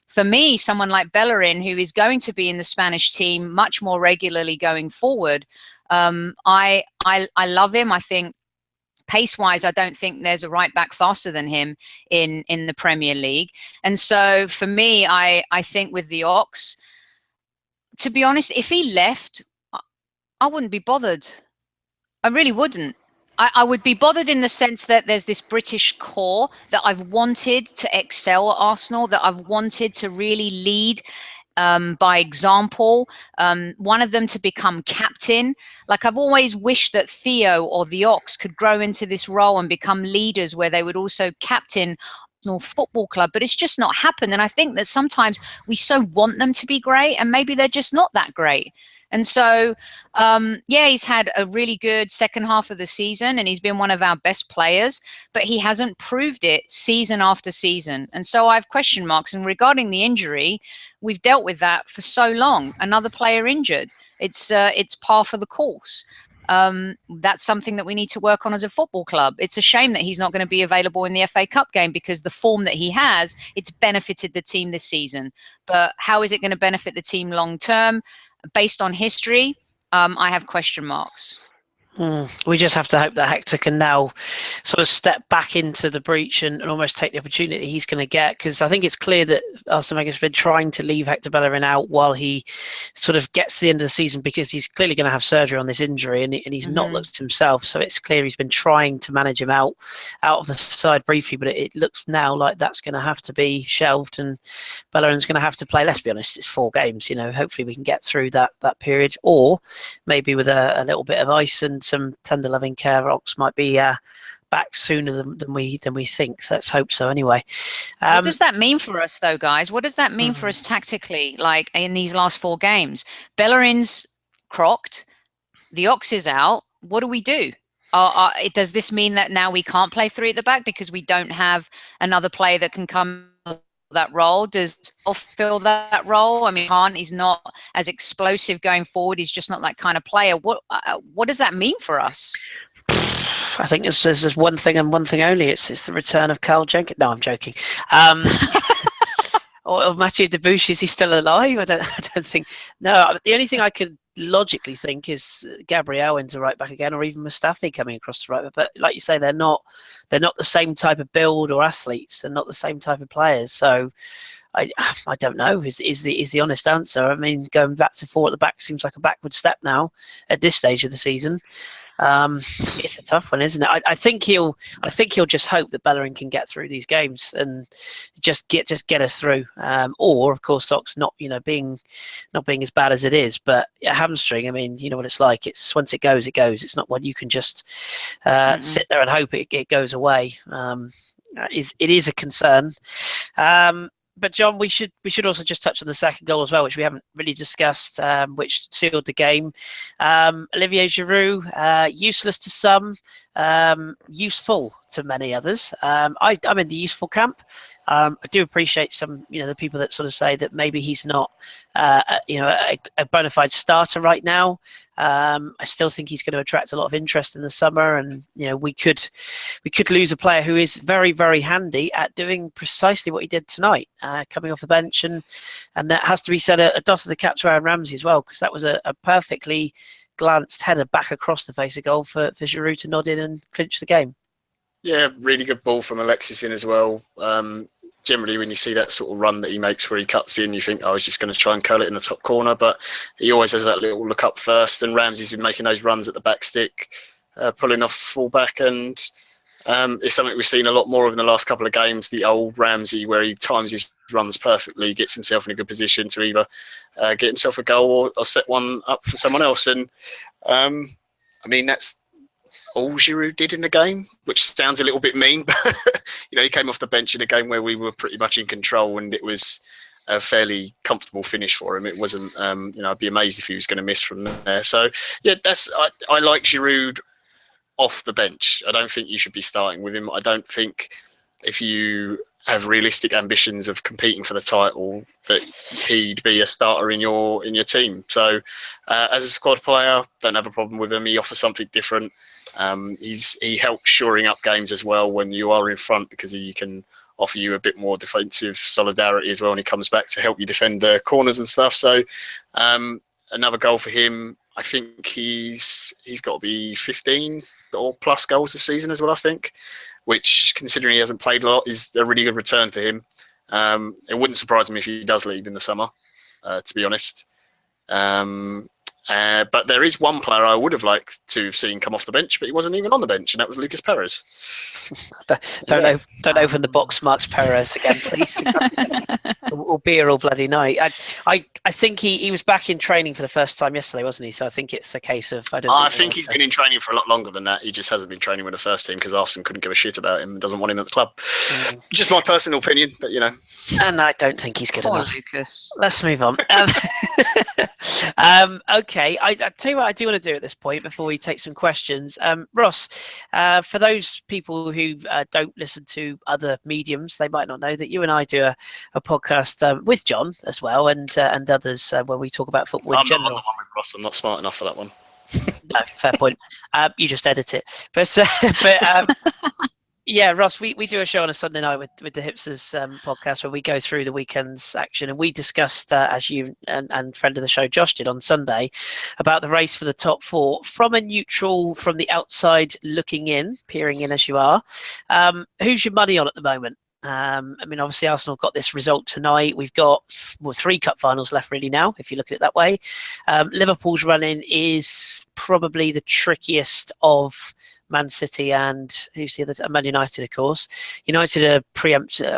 for me, someone like Bellerin, who is going to be in the Spanish team much more regularly going forward, I love him. I think pace-wise, I don't think there's a right back faster than him in the Premier League. And so for me, I think with the Ox, to be honest, if he left, I wouldn't be bothered. I really wouldn't. I would be bothered in the sense that there's this British core that I've wanted to excel at Arsenal, that I've wanted to really lead by example, one of them to become captain. Like, I've always wished that Theo or the Ox could grow into this role and become leaders where they would also captain Arsenal Football Club, but it's just not happened. And I think that sometimes we so want them to be great, and maybe they're just not that great. And so, yeah, he's had a really good second half of the season and he's been one of our best players, but he hasn't proved it season after season. And so I have question marks. And regarding the injury, we've dealt with that for so long. Another player injured. It's par for the course. That's something that we need to work on as a football club. It's a shame that he's not going to be available in the FA Cup game, because the form that he has, it's benefited the team this season. But how is it going to benefit the team long term? Based on history, I have question marks. We just have to hope that Hector can now sort of step back into the breach and almost take the opportunity he's going to get, because I think it's clear that Arsene Wenger has been trying to leave Hector Bellerin out while he sort of gets to the end of the season, because he's clearly going to have surgery on this injury and he's not looked himself. So it's clear he's been trying to manage him out of the side briefly, but it looks now like that's going to have to be shelved and Bellerin's going to have to play. Let's be honest, it's 4 games. Hopefully we can get through that period, or maybe with a little bit of ice and some tender loving care, Ox might be back sooner than we think. Let's hope so anyway. What does that mean for us though, guys? What does that mean for us tactically, like in these last 4 games? Bellerin's crocked, the Ox is out. What do we do? Does this mean that now we can't play 3 at the back because we don't have another player that can come that role? Does Sophie fill that role? I mean, he's not as explosive going forward. He's just not that kind of player. What does that mean for us? I think there's one thing and one thing only. It's the return of Carl Jenkins. No, I'm joking. Or Mathieu Debuchy, is he still alive? I don't think. No, the only thing I could logically think is Gabriel into right back again, or even Mustafi coming across the right back. But like you say, they're not the same type of build or athletes. They're not the same type of players. So I don't know. Is the honest answer? I mean, going back to 4 at the back seems like a backward step now at this stage of the season. It's a tough one, isn't it? I think he'll just hope that Bellerin can get through these games and just get us through. Or of course, Ox not being as bad as it is, but a hamstring. I mean, you know what it's like. It's once it goes, it goes. It's not one you can just sit there and hope it goes away. It is a concern. But John, we should also just touch on the second goal as well, which we haven't really discussed, which sealed the game. Olivier Giroud, useless to some, useful to many others. I'm in the useful camp. I do appreciate some, the people that sort of say that maybe he's not, a bona fide starter right now. I still think he's going to attract a lot of interest in the summer, and we could lose a player who is very, very handy at doing precisely what he did tonight, coming off the bench, and that has to be said, a dot of the cap to Aaron Ramsey as well, because that was a perfectly glanced header back across the face of goal for Giroud to nod in and clinch the game. Yeah, really good ball from Alexis in as well. Generally, when you see that sort of run that he makes where he cuts in, you think, he's just going to try and curl it in the top corner. But he always has that little look up first. And Ramsey's been making those runs at the back stick, pulling off the fullback. And it's something we've seen a lot more of in the last couple of games. The old Ramsey, where he times his runs perfectly, gets himself in a good position to either get himself a goal or set one up for someone else. And that's all Giroud did in the game, which sounds a little bit mean, but he came off the bench in a game where we were pretty much in control, and it was a fairly comfortable finish for him. It wasn't, I'd be amazed if he was going to miss from there. So yeah, I like Giroud off the bench. I don't think you should be starting with him. I don't think if you have realistic ambitions of competing for the title that he'd be a starter in your team. So as a squad player, don't have a problem with him. He offers something different. He helps shoring up games as well when you are in front, because he can offer you a bit more defensive solidarity as well, and he comes back to help you defend the corners and stuff. So another goal for him. I think he's got to be 15 or plus goals this season as well, I think, which, considering he hasn't played a lot, is a really good return for him. It wouldn't surprise me if he does leave in the summer, to be honest. But there is one player I would have liked to have seen come off the bench, but he wasn't even on the bench, and that was Lucas Perez. Don't open the box marked Perez again, please. We'll be here all bloody night. I think he was back in training for the first time yesterday, wasn't he? So I think it's a case of I think he's been in training for a lot longer than that. He just hasn't been training with the first team because Arsenal couldn't give a shit about him and doesn't want him at the club. Just my personal opinion, but you know. And I don't think he's good Poor enough. Lucas. Let's move on. Okay, I tell you what I do want to do at this point before we take some questions. Ross, for those people who don't listen to other mediums, they might not know that you and I do a podcast with John as well, and others where we talk about football in general. I'm not on the one with Ross. I'm not smart enough for that one. No, fair point. You just edit it, but yeah, Ross, we do a show on a Sunday night with the Hipsters podcast where we go through the weekend's action, and we discussed, as you and friend of the show Josh did on Sunday, about the race for the top four from a neutral, from the outside looking in, peering in as you are. Who's your money on at the moment? I mean, obviously Arsenal got this result tonight. We've got 3 cup finals left really now, if you look at it that way. Liverpool's run-in is probably the trickiest of Man City and who's the other? Man United, of course. United are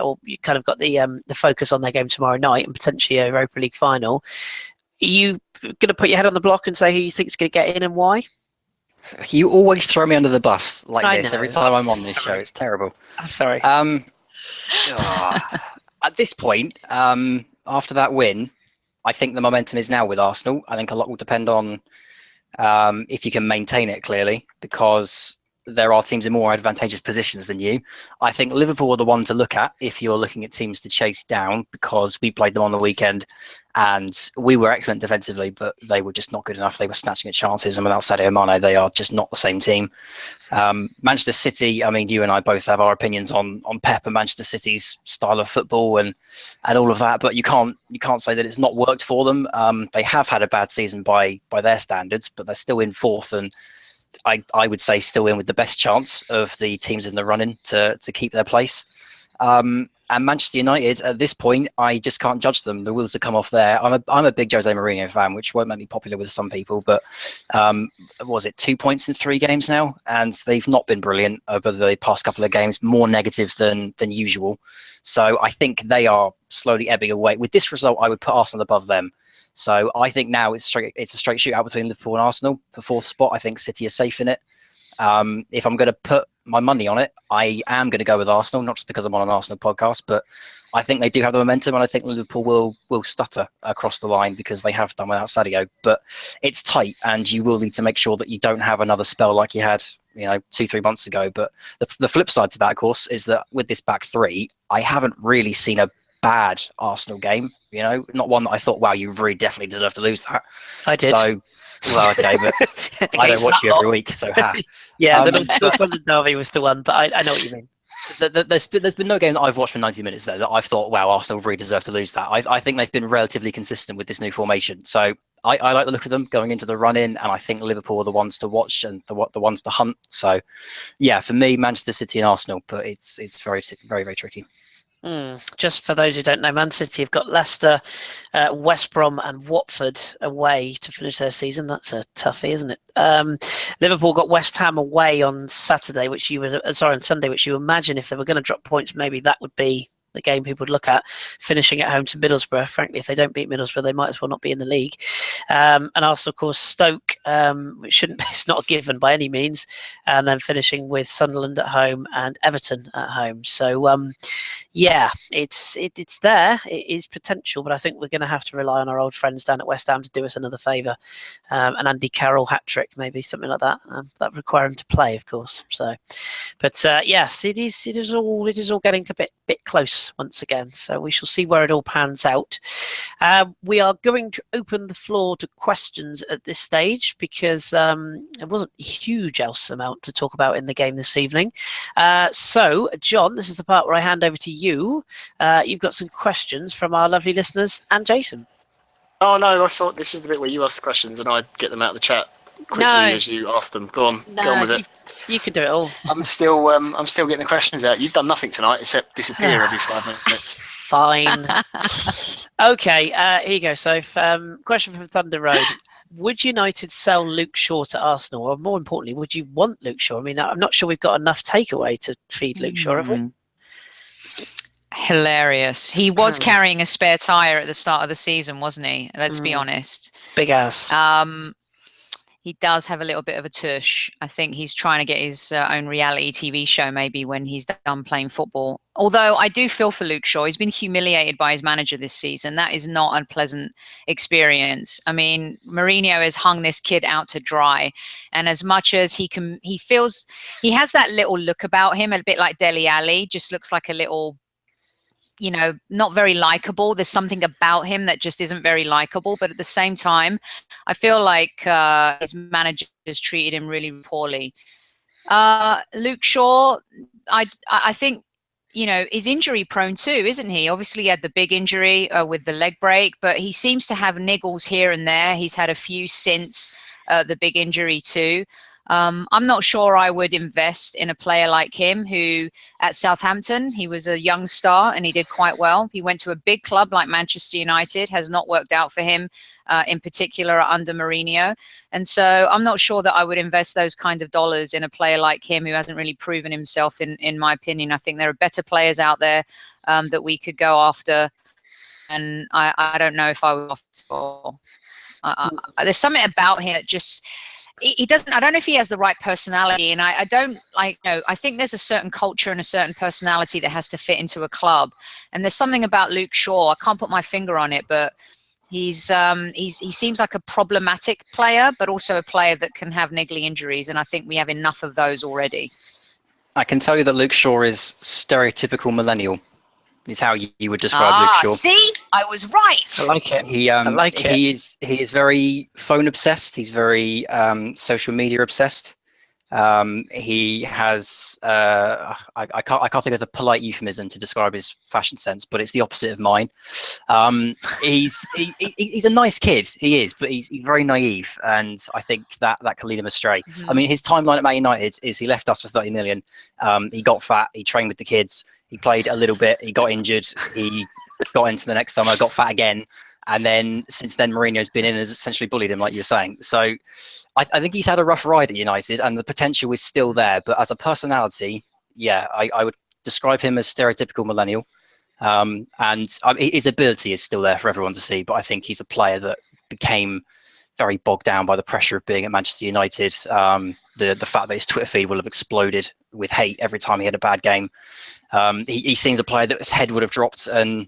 or you kind of got the focus on their game tomorrow night and potentially a Europa League final. Are you going to put your head on the block and say who you think is going to get in and why? You always throw me under the bus like I this know. every time I'm on this show. It's terrible. I'm sorry. At this point, after that win, I think the momentum is now with Arsenal. I think a lot will depend on if you can maintain it, clearly, because there are teams in more advantageous positions than you. I think Liverpool are the one to look at if you're looking at teams to chase down, because we played them on the weekend and we were excellent defensively, but they were just not good enough. They were snatching at chances, and without Sadio Mane, they are just not the same team. Manchester City, I mean, you and I both have our opinions on Pep and Manchester City's style of football and all of that, but you can't say that it's not worked for them. They have had a bad season by their standards, but they're still in fourth, and I would say still in with the best chance of the teams in the running to keep their place. And Manchester United, at this point, I just can't judge them. The wheels have come off there. I'm a big Jose Mourinho fan, which won't make me popular with some people, but was it 2 points in 3 games now? And they've not been brilliant over the past couple of games, more negative than usual. So I think they are slowly ebbing away. With this result, I would put Arsenal above them. So I think now it's a straight shootout between Liverpool and Arsenal for 4th spot. I think City are safe in it. If I'm going to put my money on it, I am going to go with Arsenal, not just because I'm on an Arsenal podcast, but I think they do have the momentum, and I think Liverpool will stutter across the line because they have done without Sadio. But it's tight, and you will need to make sure that you don't have another spell like you had, 2-3 months ago. But the flip side to that, of course, is that with this back 3, I haven't really seen a bad Arsenal game. Not one that I thought, wow, you really definitely deserve to lose that. I did. So, well, okay, but I don't watch you every week, so yeah, the North London derby was the one, but I know what you mean. There's been no game that I've watched for 90 minutes there that I've thought, wow, Arsenal really deserve to lose that. I think they've been relatively consistent with this new formation. So I like the look of them going into the run-in, and I think Liverpool are the ones to watch and the ones to hunt. So, yeah, for me, Manchester City and Arsenal, but it's very, very, very tricky. Just for those who don't know, Man City have got Leicester, West Brom and Watford away to finish their season. That's a toughie, isn't it? Liverpool got West Ham away on Sunday, which you imagine if they were going to drop points, maybe that would be the game people would look at, finishing at home to Middlesbrough. Frankly, if they don't beat Middlesbrough, they might as well not be in the league. And also, of course, Stoke, which it's not a given by any means, and then finishing with Sunderland at home and Everton at home. So, yeah, it's there. It is potential, but I think we're going to have to rely on our old friends down at West Ham to do us another favour. An Andy Carroll hat-trick, maybe, something like that. That would require him to play, of course. So, but yes, it is all getting a bit close once again, so we shall see where it all pans out. We are going to open the floor to questions at this stage because there wasn't a huge else amount to talk about in the game this evening. So, John, this is the part where I hand over to you. You've got some questions from our lovely listeners and Jason. Oh no, I thought this is the bit where you ask the questions and I'd get them out of the chat quickly as you ask them. Go on with it. You can do it all. I'm still getting the questions out. You've done nothing tonight except disappear every 5 minutes. Fine. Okay, here you go. So, question from Thunder Road. would United sell Luke Shaw to Arsenal, or more importantly, would you want Luke Shaw? I mean, I'm not sure we've got enough takeaway to feed Luke Shaw, have we? Hilarious. He was carrying a spare tire at the start of the season, wasn't he? Let's be honest. Big ass. He does have a little bit of a tush. I think he's trying to get his own reality TV show maybe when he's done playing football. Although I do feel for Luke Shaw. He's been humiliated by his manager this season. That is not a pleasant experience. I mean, Mourinho has hung this kid out to dry. And as much as he feels, he has that little look about him, a bit like Dele Alli, just looks like a little, not very likable. There's something about him that just isn't very likable. But at the same time, I feel like his manager has treated him really poorly. Luke Shaw, I think, is injury prone too, isn't he? Obviously, he had the big injury with the leg break, but he seems to have niggles here and there. He's had a few since the big injury too. I'm not sure I would invest in a player like him who at Southampton, he was a young star and he did quite well. He went to a big club like Manchester United, has not worked out for him in particular under Mourinho. And so I'm not sure that I would invest those kind of dollars in a player like him who hasn't really proven himself in my opinion. I think there are better players out there that we could go after. And I don't know if I would offer. There's something about him that just... He doesn't. I don't know if he has the right personality, and I don't like. I think there's a certain culture and a certain personality that has to fit into a club. And there's something about Luke Shaw. I can't put my finger on it, but he seems like a problematic player, but also a player that can have niggly injuries. And I think we have enough of those already. I can tell you that Luke Shaw is stereotypical millennial. Is how you would describe Luke Shaw. See, I was right. I like it. I like it. He is very phone obsessed. He's very social media obsessed. He has I can't think of the polite euphemism to describe his fashion sense, but it's the opposite of mine. He's a nice kid. He is, but he's very naive, and I think that can lead him astray. Mm-hmm. I mean, his timeline at Man United is he left us for 30 million. He got fat. He trained with the kids. He played a little bit. He got injured. He got into the next summer, got fat again. And then since then, Mourinho's been in and has essentially bullied him, like you're saying. So I think he's had a rough ride at United and the potential is still there. But as a personality, yeah, I would describe him as stereotypical millennial. And his ability is still there for everyone to see. But I think he's a player that became very bogged down by the pressure of being at Manchester United. The fact that his Twitter feed will have exploded with hate every time he had a bad game. He seems a player that his head would have dropped and,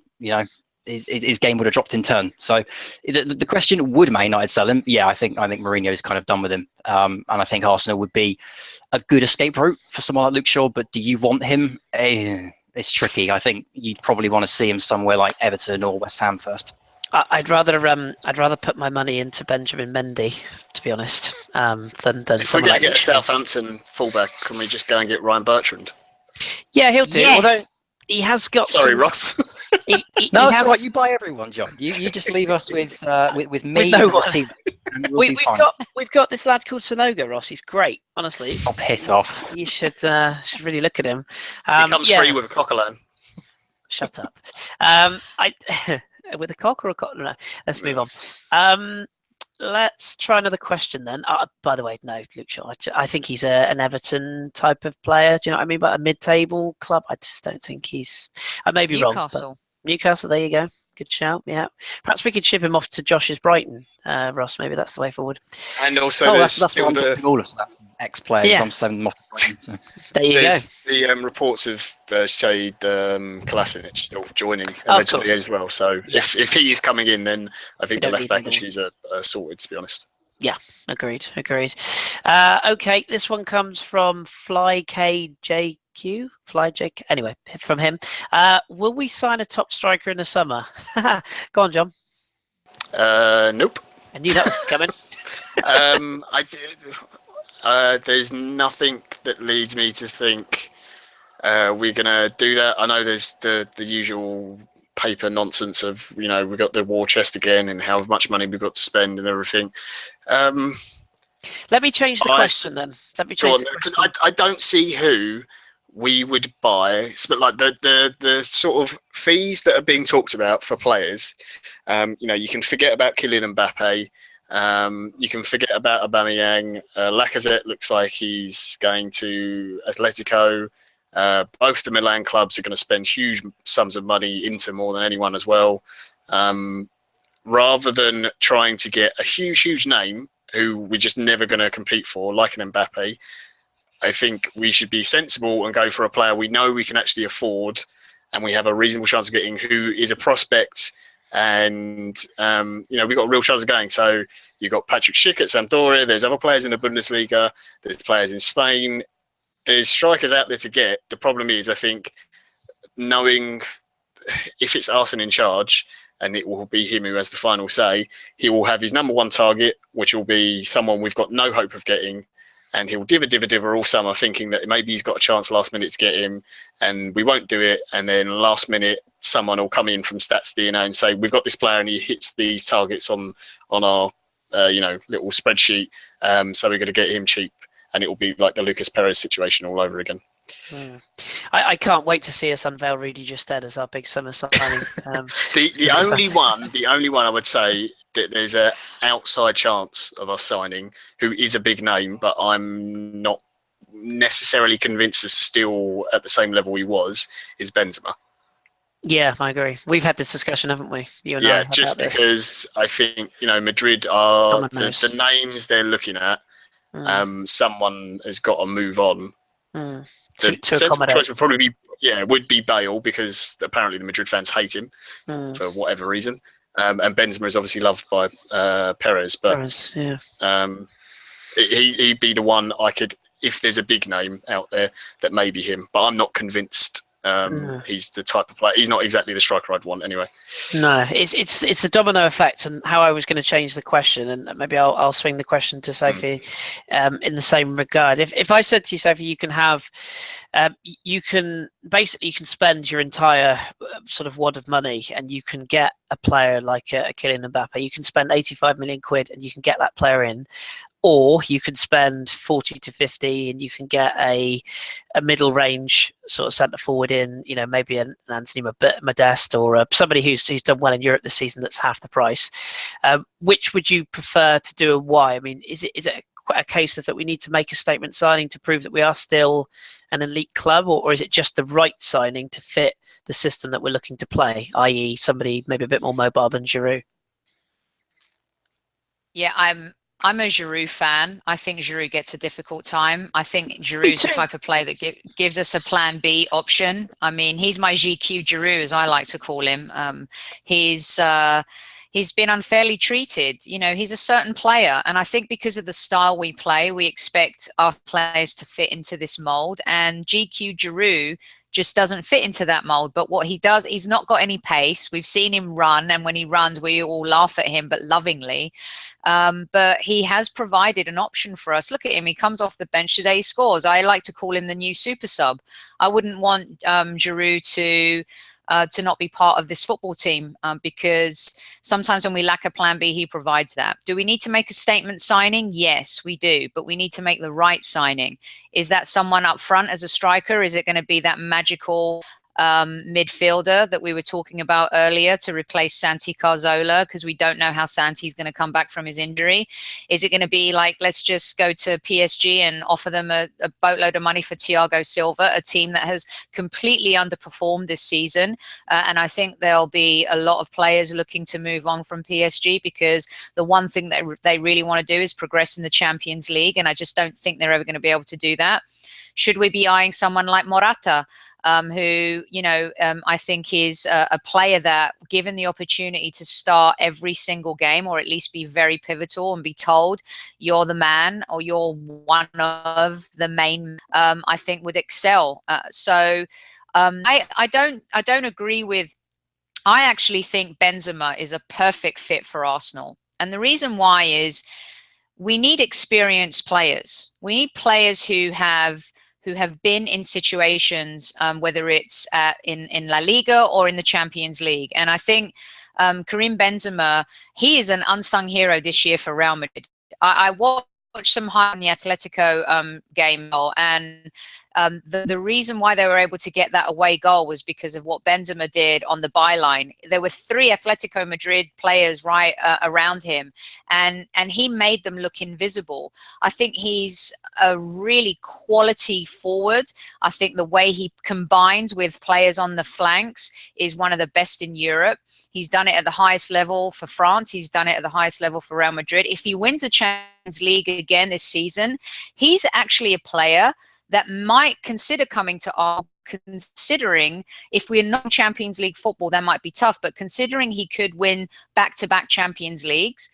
his game would have dropped in turn. So the question, would Man United sell him? Yeah, I think Mourinho's kind of done with him. And I think Arsenal would be a good escape route for someone like Luke Shaw. But do you want him? It's tricky. I think you'd probably want to see him somewhere like Everton or West Ham first. I'd rather put my money into Benjamin Mendy, to be honest, than if we're going to get a Southampton fullback, can we just go and get Ryan Bertrand? Yeah, he'll do. Yes. Although he has got. Sorry, Ross. No, it's all right. You buy everyone, John. You just leave us with me. With no one. We've got this lad called Sonoga, Ross. He's great, honestly. Oh, piss off. You should really look at him. He comes free with a cockaloon. Shut up. With a cock or a cock? No, let's move on. Let's try another question then. By the way, no, Luke Shaw. I think he's an Everton type of player. Do you know what I mean? But a mid-table club, I just don't think he's. I may be wrong. Newcastle, there you go. Good shout. Yeah, perhaps we could ship him off to Josh's Brighton, Ross. Maybe that's the way forward. And also, that's what I'm talking all of that. Ex-players. Yeah. I'm sending them off to Brighton. So. There you go. The reports of Shade Kolasinac still joining eventually as well. So if he is coming in, then I think the left back issues are sorted. To be honest. Yeah, agreed. Okay, this one comes from FlyKJQ. Anyway, from him. Will we sign a top striker in the summer? Go on, John. Nope. I knew that was coming. There's nothing that leads me to think we're going to do that. I know there's the usual paper nonsense of, we've got the war chest again and how much money we've got to spend and everything. Let me change the question then. Because I don't see who we would buy, but like the sort of fees that are being talked about for players. You can forget about Kylian Mbappe. You can forget about Aubameyang. Lacazette looks like he's going to Atletico. Both the Milan clubs are going to spend huge sums of money into more than anyone as well. Rather than trying to get a huge name who we're just never going to compete for, like an Mbappe, I think we should be sensible and go for a player we know we can actually afford and we have a reasonable chance of getting, who is a prospect. And, we've got a real chance of going. So you've got Patrick Schick at Sampdoria. There's other players in the Bundesliga. There's players in Spain. There's strikers out there to get. The problem is, I think, knowing if it's Arsene in charge, and it will be him who has the final say, he will have his number one target, which will be someone we've got no hope of getting. And he'll diver all summer thinking that maybe he's got a chance last minute to get him, and we won't do it. And then last minute, someone will come in from Stats DNA and say, we've got this player and he hits these targets on our little spreadsheet. So we're going to get him cheap. And it will be like the Lucas Perez situation all over again. I can't wait to see us unveil Rudy Gestede as our big summer signing. The only one I would say that there's an outside chance of us signing, who is a big name, but I'm not necessarily convinced is still at the same level he was, is Benzema. Yeah, I agree. We've had this discussion, haven't we? You and I. Yeah, just because I think Madrid are the names they're looking at. Someone has got to move on. The sensible choice would probably be Bale, because apparently the Madrid fans hate him for whatever reason. And Benzema is obviously loved by Perez, but he'd be the one I could, if there's a big name out there, that may be him. But I'm not convinced. He's the type of player. He's not exactly the striker I'd want anyway. No, it's the domino effect, and how I was going to change the question, and maybe I'll swing the question to Sophie in the same regard. If I said to you, Sophie, you can have, you can spend your entire sort of wad of money, and you can get a player like a Kylian Mbappe. You can spend 85 million quid, and you can get that player in. Or you can spend 40 to 50 and you can get a middle range sort of centre forward in, maybe an Anthony Modeste, or somebody who's done well in Europe this season that's half the price. Which would you prefer to do, and why? I mean, is it quite a case that we need to make a statement signing to prove that we are still an elite club, or is it just the right signing to fit the system that we're looking to play, i.e. somebody maybe a bit more mobile than Giroud? Yeah, I'm a Giroud fan. I think Giroud gets a difficult time. I think Giroud's the type of player that gives us a plan B option. I mean, he's my GQ Giroud, as I like to call him. He's been unfairly treated. He's a certain player. And I think because of the style we play, we expect our players to fit into this mold. And GQ Giroud just doesn't fit into that mold. But what he does, he's not got any pace. We've seen him run, and when he runs, we all laugh at him, but lovingly. But he has provided an option for us. Look at him. He comes off the bench today, he scores. I like to call him the new super sub. I wouldn't want Giroud to not be part of this football team, because sometimes when we lack a plan B, he provides that. Do we need to make a statement signing? Yes, we do, but we need to make the right signing. Is that someone up front as a striker? Is it going to be that magical midfielder that we were talking about earlier to replace Santi Cazorla, because we don't know how Santi's going to come back from his injury? Is it going to be like, let's just go to PSG and offer them a boatload of money for Thiago Silva, a team that has completely underperformed this season? And I think there'll be a lot of players looking to move on from PSG, because the one thing that they really want to do is progress in the Champions League, and I just don't think they're ever going to be able to do that. Should we be eyeing someone like Morata, who, I think is a player that, given the opportunity to start every single game, or at least be very pivotal and be told you're the man or you're one of the main, I think would excel. I don't agree with. I actually think Benzema is a perfect fit for Arsenal, and the reason why is we need experienced players. We need players who have been in situations, whether it's in La Liga or in the Champions League. And I think Karim Benzema, he is an unsung hero this year for Real Madrid. I watched watched some high on the Atletico game, and the reason why they were able to get that away goal was because of what Benzema did on the byline. There were 3 Atletico Madrid players right around him, and he made them look invisible. I think he's a really quality forward. I think the way he combines with players on the flanks is one of the best in Europe. He's done it at the highest level for France. He's done it at the highest level for Real Madrid. If he wins the Champions League again this season, he's actually a player that might consider coming to our, considering if we're not Champions League football, that might be tough, but considering he could win back-to-back Champions leagues,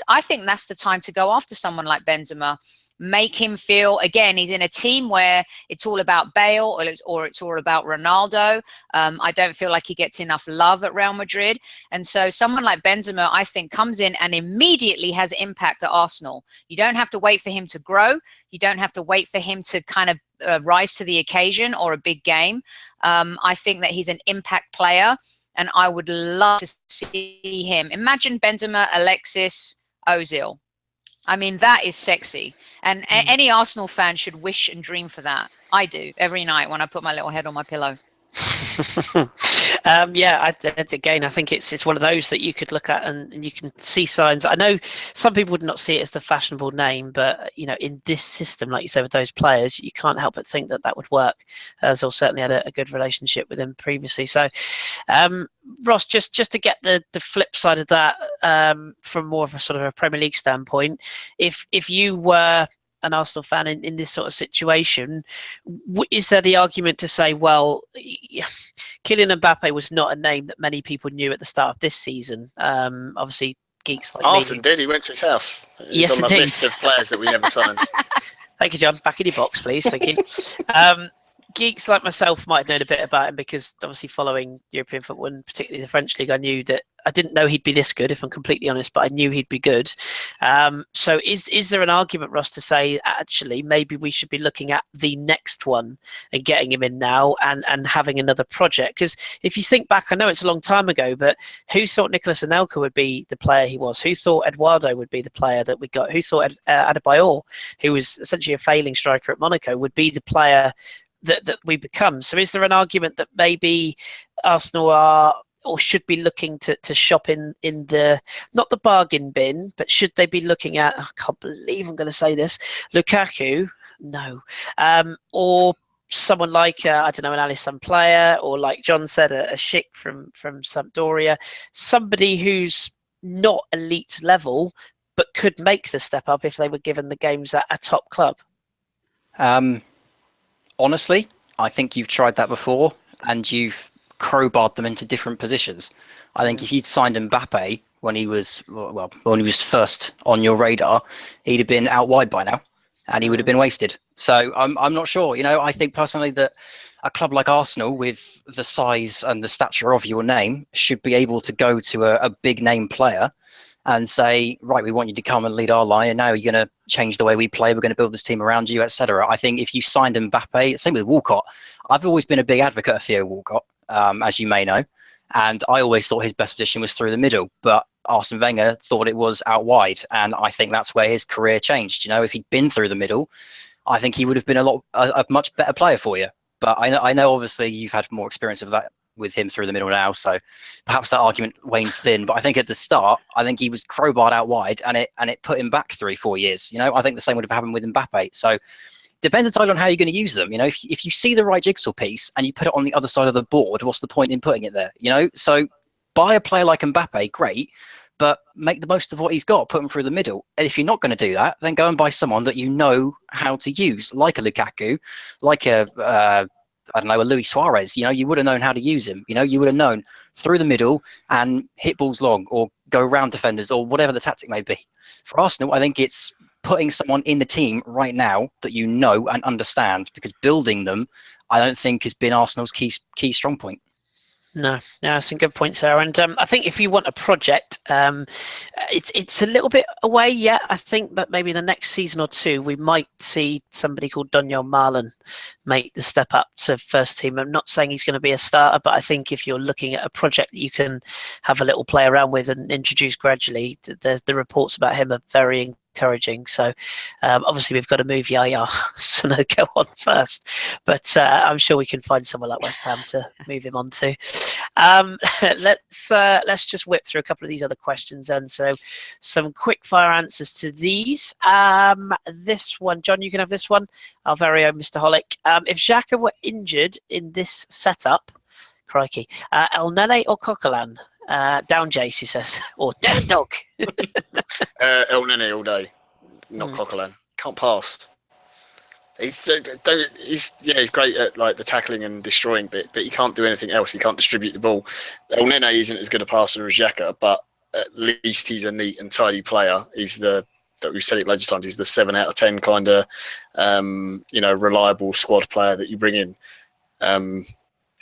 I think that's the time to go after someone like Benzema. Make him feel, again, he's in a team where it's all about Bale or it's all about Ronaldo. I don't feel like he gets enough love at Real Madrid. And so someone like Benzema, I think, comes in and immediately has impact at Arsenal. You don't have to wait for him to grow. You don't have to wait for him to kind of rise to the occasion or a big game. I think that he's an impact player, and I would love to see him. Imagine Benzema, Alexis, Ozil. I mean, that is sexy. And any Arsenal fan should wish and dream for that. I do every night when I put my little head on my pillow. Again, I think it's one of those that you could look at and you can see signs. I know some people would not see it as the fashionable name, but in this system, like you said, with those players, you can't help but think that would work. Ozil certainly had a good relationship with him previously. So, Ross, just to get the flip side of that, from more of a sort of a Premier League standpoint, if you were an Arsenal fan in this sort of situation, is there the argument to say, well, Kylian Mbappe was not a name that many people knew at the start of this season? Obviously, geeks like Arsene did. He went to his house. He's on the list of players that we never signed. Thank you, John. Back in your box, please. Thank you. Geeks like myself might have known a bit about him because obviously following European football and particularly the French league, I didn't know he'd be this good, if I'm completely honest, but I knew he'd be good. So is there an argument, Ross, to say actually maybe we should be looking at the next one and getting him in now and having another project? Because if you think back, I know it's a long time ago, but who thought Nicolas Anelka would be the player he was? Who thought Eduardo would be the player that we got? Who thought Adebayor, who was essentially a failing striker at Monaco, would be the player that we become? So is there an argument that maybe Arsenal are or should be looking to shop in the, not the bargain bin, but should they be looking at, I can't believe I'm going to say this, Lukaku? No. Or someone like, I don't know, an Alisson player, or like John said, a Schick from Sampdoria, somebody who's not elite level, but could make the step up if they were given the games at a top club? Honestly, I think you've tried that before and you've crowbarred them into different positions. I think if you'd signed Mbappe when he was first on your radar, he'd have been out wide by now and he would have been wasted. So I'm not sure. I think personally that a club like Arsenal, with the size and the stature of your name, should be able to go to a big name player and say, right, we want you to come and lead our line, and now you're going to change the way we play, we're going to build this team around you, etc. I think if you signed Mbappe, same with Walcott. I've always been a big advocate of Theo Walcott, as you may know, and I always thought his best position was through the middle, but Arsene Wenger thought it was out wide, and I think that's where his career changed. If he'd been through the middle, I think he would have been a much better player for you. But I know obviously you've had more experience of that with him through the middle now, so perhaps that argument wanes thin. But I think at the start, I think he was crowbarred out wide, and it put him back 3-4 years. I think the same would have happened with Mbappe. So depends entirely on how you're going to use them. If you see the right jigsaw piece and you put it on the other side of the board, what's the point in putting it there? So buy a player like Mbappe, great, but make the most of what he's got, put him through the middle. And if you're not going to do that, then go and buy someone that you know how to use, like a Lukaku, like a Luis Suarez. You would have known how to use him. You would have known through the middle and hit balls long or go around defenders or whatever the tactic may be. For Arsenal, I think it's putting someone in the team right now that you know and understand, because building them, I don't think, has been Arsenal's key strong point. No, some good points there. And I think if you want a project, it's a little bit away yet, I think, but maybe the next season or two, we might see somebody called Donyell Malen make the step up to first team. I'm not saying he's going to be a starter, but I think if you're looking at a project that you can have a little play around with and introduce gradually, the reports about him are very encouraging. So obviously we've got to move Yaya Sanogo on first, but I'm sure we can find somewhere like West Ham to move him on to. Let's just whip through a couple of these other questions, and so some quick fire answers to these. This one, John, you can have this one. Our very own Mr. Holick. If Xhaka were injured in this setup, crikey, El Nene or Coquelin? Down Jace, he says, or down dog. El Nene all day, not Coquelin. Can't pass. He's great at like the tackling and destroying bit, but he can't do anything else. He can't distribute the ball. El Nene isn't as good a passer as Xhaka, but at least he's a neat and tidy player. That we've said it loads of times, he's the 7 out of 10 kind of, reliable squad player that you bring in.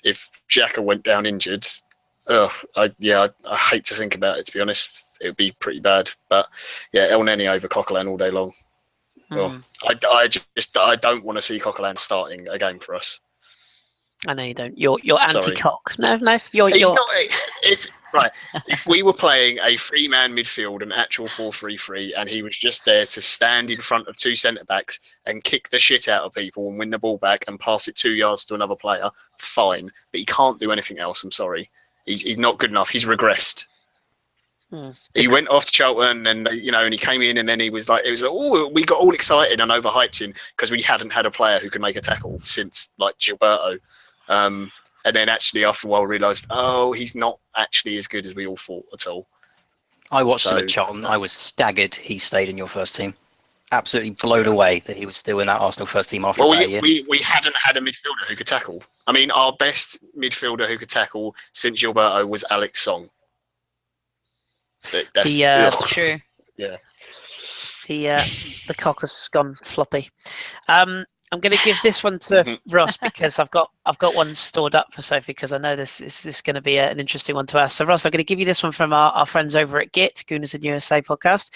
If Xhaka went down injured, I hate to think about it, to be honest. It would be pretty bad. But yeah, El Nene over Coquelin all day long. Well, I don't want to see Coquelin starting a game for us. I know you don't. You're anti-cock. No, you're. Not. If we were playing a 3-man midfield, an actual 4-3-3, and he was just there to stand in front of 2 centre backs and kick the shit out of people and win the ball back and pass it 2 yards to another player, fine. But he can't do anything else. I'm sorry, he's not good enough. He's regressed. He went off to Charlton, and and he came in, and then we got all excited and overhyped him because we hadn't had a player who could make a tackle since like Gilberto. And then actually after a while realised, he's not actually as good as we all thought at all. I watched him at Charlton. I was staggered he stayed in your first team. Absolutely blown away that he was still in that Arsenal first team after that year. We hadn't had a midfielder who could tackle. I mean, our best midfielder who could tackle since Gilberto was Alex Song. That's true. Yeah. The cock has gone floppy. I'm going to give this one to Ross because I've got one stored up for Sophie because I know this is going to be an interesting one to ask. So Ross, I'm going to give you this one from our friends over at Git, Gooners in USA podcast.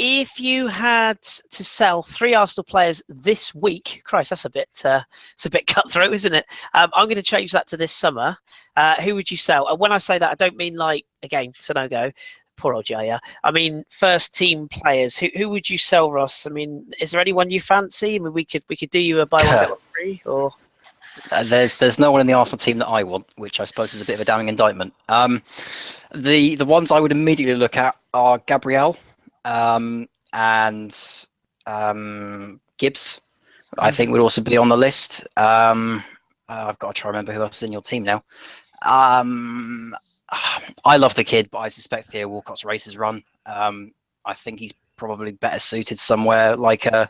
If you had to sell 3 Arsenal players this week, Christ, that's a bit cutthroat, isn't it? I'm going to change that to this summer. Who would you sell? And when I say that, I don't mean like again Sanogo. Poor old Jaya. I mean, first team players. Who would you sell, Ross? I mean, is there anyone you fancy? I mean, we could do you a buy one get one free, or there's no one in the Arsenal team that I want, which I suppose is a bit of a damning indictment. The ones I would immediately look at are Gabriel and Gibbs. I think would also be on the list. I've got to try and remember who else is in your team now. I love the kid, but I suspect Theo Walcott's races run. I think he's probably better suited somewhere like a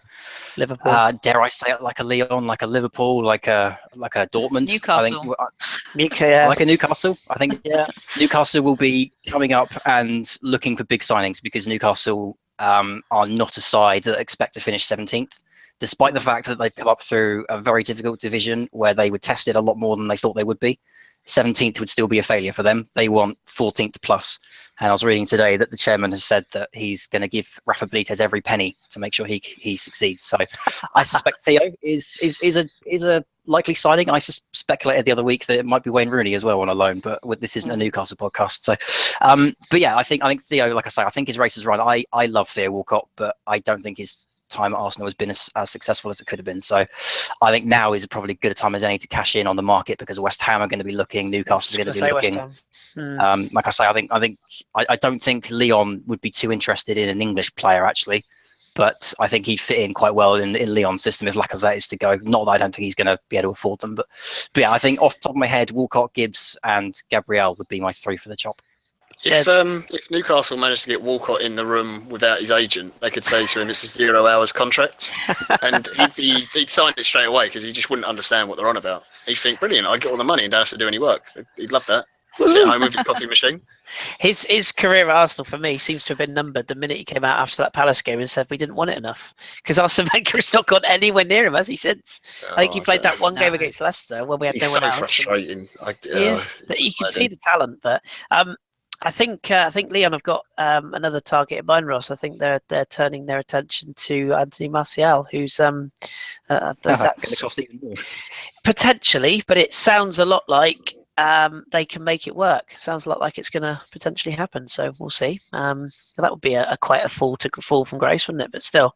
Liverpool. Dare I say it, like a Lyon, like a Liverpool, like a Dortmund. Newcastle. Like a Newcastle. I think Newcastle will be coming up and looking for big signings because Newcastle are not a side that expect to finish 17th. Despite the fact that they've come up through a very difficult division where they were tested a lot more than they thought they would be. 17th would still be a failure for them. They want 14th plus. And I was reading today that the chairman has said that he's going to give Rafa Benitez every penny to make sure he succeeds. So I suspect Theo is a likely signing. I speculated the other week that it might be Wayne Rooney as well on a loan, but this isn't a Newcastle podcast. So, but yeah, I think Theo, like I say, I think his race is run. I love Theo Walcott, but I don't think his time at Arsenal has been as successful as it could have been. So I think now is probably as good a time as any to cash in on the market because West Ham are going to be looking, Newcastle is going to be looking. Like I say, I don't think Lyon would be too interested in an English player actually, but I think he'd fit in quite well in Lyon's system if Lacazette is to go. Not that I don't think he's going to be able to afford them, but yeah, I think off the top of my head, Walcott, Gibbs, and Gabriel would be my 3 for the chop. If Newcastle managed to get Walcott in the room without his agent, they could say to him it's a 0 hours contract, and he'd sign it straight away because he just wouldn't understand what they're on about. He'd think, brilliant, I get all the money and don't have to do any work. He'd love that. Sit at home with his coffee machine. His career at Arsenal, for me, seems to have been numbered the minute he came out after that Palace game and said we didn't want it enough. Because Arsene Wenger has not got anywhere near him, has he, since? I think he played that one game against Leicester when we had no one else. He's so frustrating. You can see the talent, but I think Lyon have got another target in mind, Ross. I think they're turning their attention to Anthony Martial, who's that's going to cost even more. Potentially, but it sounds a lot like they can make it work. Sounds a lot like it's going to potentially happen. So we'll see. That would be quite a fall from grace, wouldn't it? But still,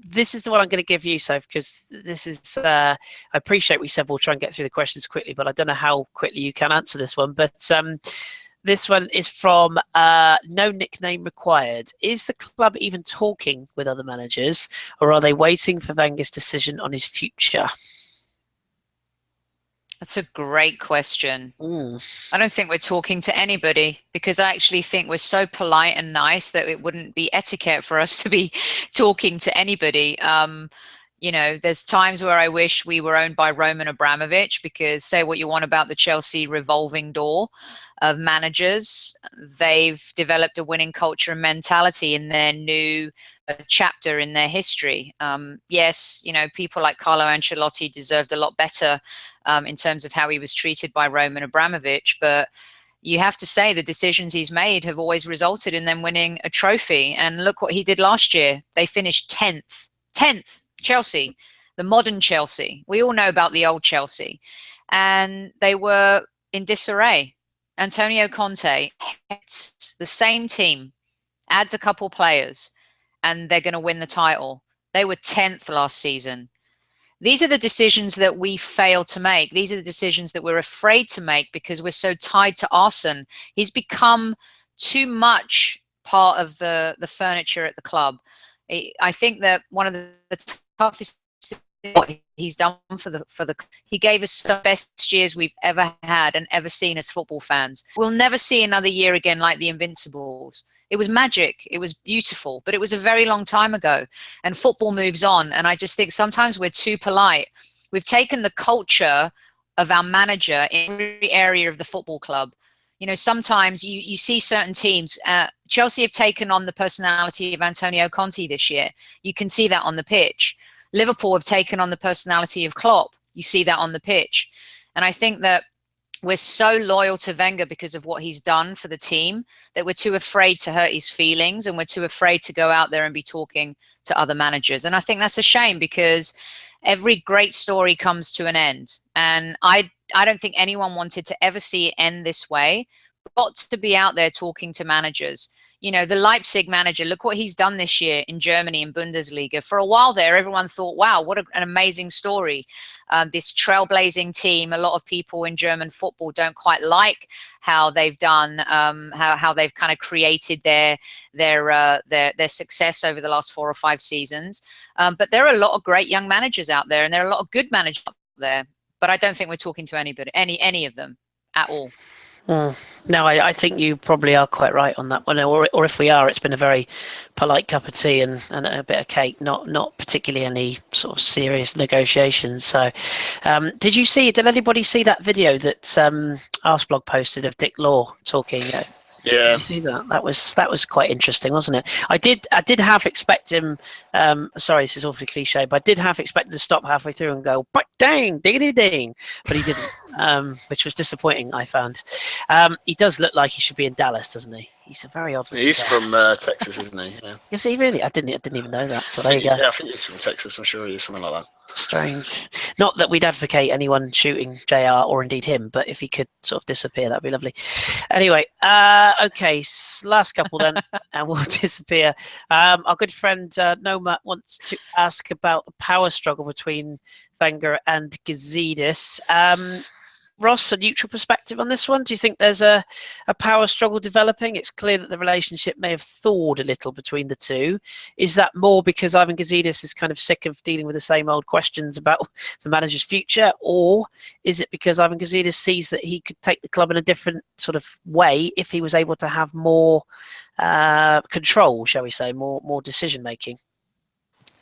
this is the one I'm going to give you, Soph, because this is. I appreciate we said we'll try and get through the questions quickly, but I don't know how quickly you can answer this one. But this one is from No Nickname Required. Is the club even talking with other managers, or are they waiting for Wenger's decision on his future? That's a great question. Mm. I don't think we're talking to anybody, because I actually think we're so polite and nice that it wouldn't be etiquette for us to be talking to anybody. You know, there's times where I wish we were owned by Roman Abramovich, because say what you want about the Chelsea revolving door of managers, they've developed a winning culture and mentality in their new chapter in their history. Yes, you know, people like Carlo Ancelotti deserved a lot better in terms of how he was treated by Roman Abramovich, but you have to say the decisions he's made have always resulted in them winning a trophy. And look what he did last year. They finished 10th. Chelsea, the modern Chelsea. We all know about the old Chelsea. And they were in disarray. Antonio Conte hits the same team, adds a couple players, and they're going to win the title. They were 10th last season. These are the decisions that we fail to make. These are the decisions that we're afraid to make because we're so tied to Arsene. He's become too much part of the furniture at the club. I think that one of the toughest things what he's done for the he gave us the best years we've ever had and ever seen as football fans. We'll never see another year again like the Invincibles. It was magic. It was beautiful, but it was a very long time ago, and football moves on. And I just think sometimes we're too polite. We've taken the culture of our manager in every area of the football club. You know, sometimes you see certain teams. Chelsea have taken on the personality of Antonio Conte this year. You can see that on the pitch. Liverpool have taken on the personality of Klopp. You see that on the pitch. And I think that we're so loyal to Wenger because of what he's done for the team that we're too afraid to hurt his feelings, and we're too afraid to go out there and be talking to other managers. And I think that's a shame, because every great story comes to an end. And I don't think anyone wanted to ever see it end this way. We've got to be out there talking to managers. You know, the Leipzig manager, look what he's done this year in Germany in Bundesliga. For a while there, everyone thought, wow, what an amazing story. This trailblazing team. A lot of people in German football don't quite like how they've done, how they've kind of created their success over the last 4 or 5 seasons. But there are a lot of great young managers out there, and there are a lot of good managers out there. But I don't think we're talking to anybody, any of them at all. No, I think you probably are quite right on that one. Or if we are, it's been a very polite cup of tea and a bit of cake, not particularly any sort of serious negotiations. So, did anybody see that video that Arsblog posted of Dick Law talking? Yeah. Did you see that? That was quite interesting, wasn't it? I did half expect him. Sorry, this is awfully cliche, but I did half expect him to stop halfway through and go, "But dang, diggity ding," but he didn't, which was disappointing. I found. He does look like he should be in Dallas, doesn't he? He's a very odd. He's from Texas, isn't he? Yeah. Is he really? I didn't even know that. So there you go. Yeah, I think he's from Texas. I'm sure he's something like that. Strange. Not that we'd advocate anyone shooting JR or indeed him, but if he could sort of disappear, that'd be lovely. Anyway, okay, last couple then, and we'll disappear. Our good friend Noma wants to ask about the power struggle between Wenger and Gazidis. Ross, a neutral perspective on this one. Do you think there's a power struggle developing? It's clear that the relationship may have thawed a little between the two. Is that more because Ivan Gazidis is kind of sick of dealing with the same old questions about the manager's future, or is it because Ivan Gazidis sees that he could take the club in a different sort of way if he was able to have more control, shall we say, more decision making?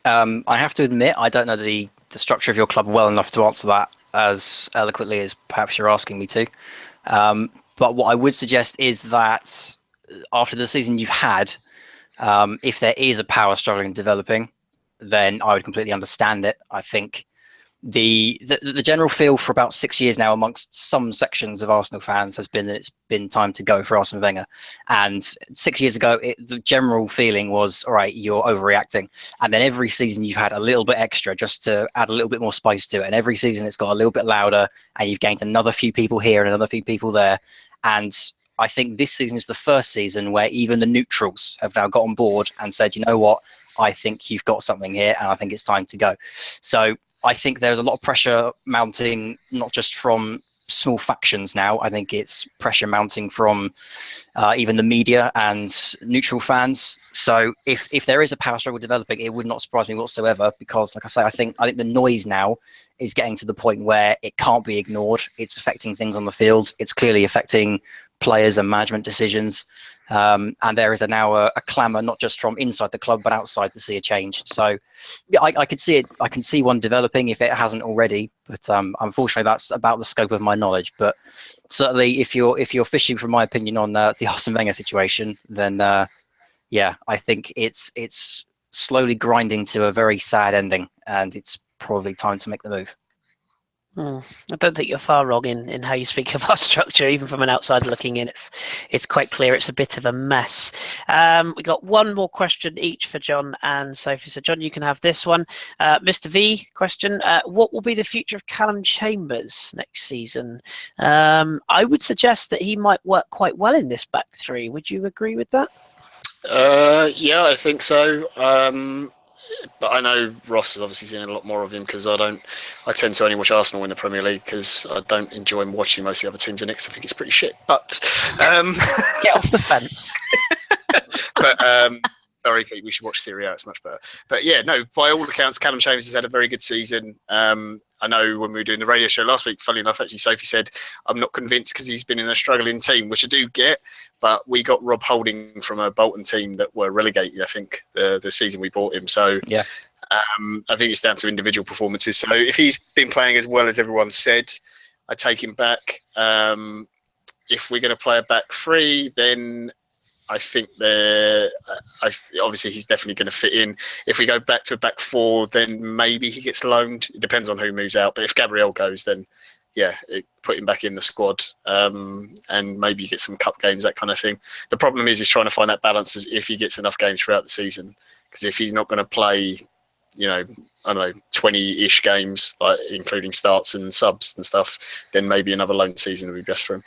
I have to admit, I don't know the structure of your club well enough to answer that as eloquently as perhaps you're asking me to. But what I would suggest is that after the season you've had, if there is a power struggle in developing, then I would completely understand it. I think the general feel for about 6 years now amongst some sections of Arsenal fans has been that it's been time to go for Arsene Wenger. And 6 years ago, the general feeling was, all right, you're overreacting. And then every season you've had a little bit extra just to add a little bit more spice to it. And every season it's got a little bit louder, and you've gained another few people here and another few people there. And I think this season is the first season where even the neutrals have now got on board and said, you know what, I think you've got something here, and I think it's time to go. So I think there's a lot of pressure mounting, not just from small factions now. I think it's pressure mounting from even the media and neutral fans. So if there is a power struggle developing, it would not surprise me whatsoever, because, like I say, I think the noise now is getting to the point where it can't be ignored. It's affecting things on the field. It's clearly affecting players and management decisions. And there is now a clamour, not just from inside the club, but outside, to see a change. So yeah, I could see it. I can see one developing if it hasn't already. But unfortunately, that's about the scope of my knowledge. But certainly, if you're fishing for my opinion on the Arsene Wenger situation, then yeah, I think it's slowly grinding to a very sad ending, and it's probably time to make the move. I don't think you're far wrong in how you speak of our structure. Even from an outsider looking in, it's quite clear it's a bit of a mess. We got one more question each for John and Sophie. So John, you can have this one. Mr. V question: what will be the future of Callum Chambers next season? I would suggest that he might work quite well in this back three. Would you agree with that? Yeah, I think so. But I know Ross has obviously seen a lot more of him, because I tend to only watch Arsenal in the Premier League, because I don't enjoy watching most of the other teams in it, 'cause I think it's pretty shit. But get off the fence. But sorry, Pete, we should watch Serie A. It's much better. But yeah, no, by all accounts, Callum Chambers has had a very good season. I know when we were doing the radio show last week, funnily enough, actually, Sophie said, I'm not convinced because he's been in a struggling team, which I do get. But we got Rob Holding from a Bolton team that were relegated, I think, the season we bought him. So yeah, I think it's down to individual performances. So if he's been playing as well as everyone said, I take him back. If we're going to play a back three, then I think obviously he's definitely going to fit in. If we go back to a back four, then maybe he gets loaned. It depends on who moves out. But if Gabriel goes, then yeah, put him back in the squad, and maybe get some cup games, that kind of thing. The problem is he's trying to find that balance as if he gets enough games throughout the season. Because if he's not going to play, I don't know, 20-ish games, like including starts and subs and stuff, then maybe another loan season would be best for him.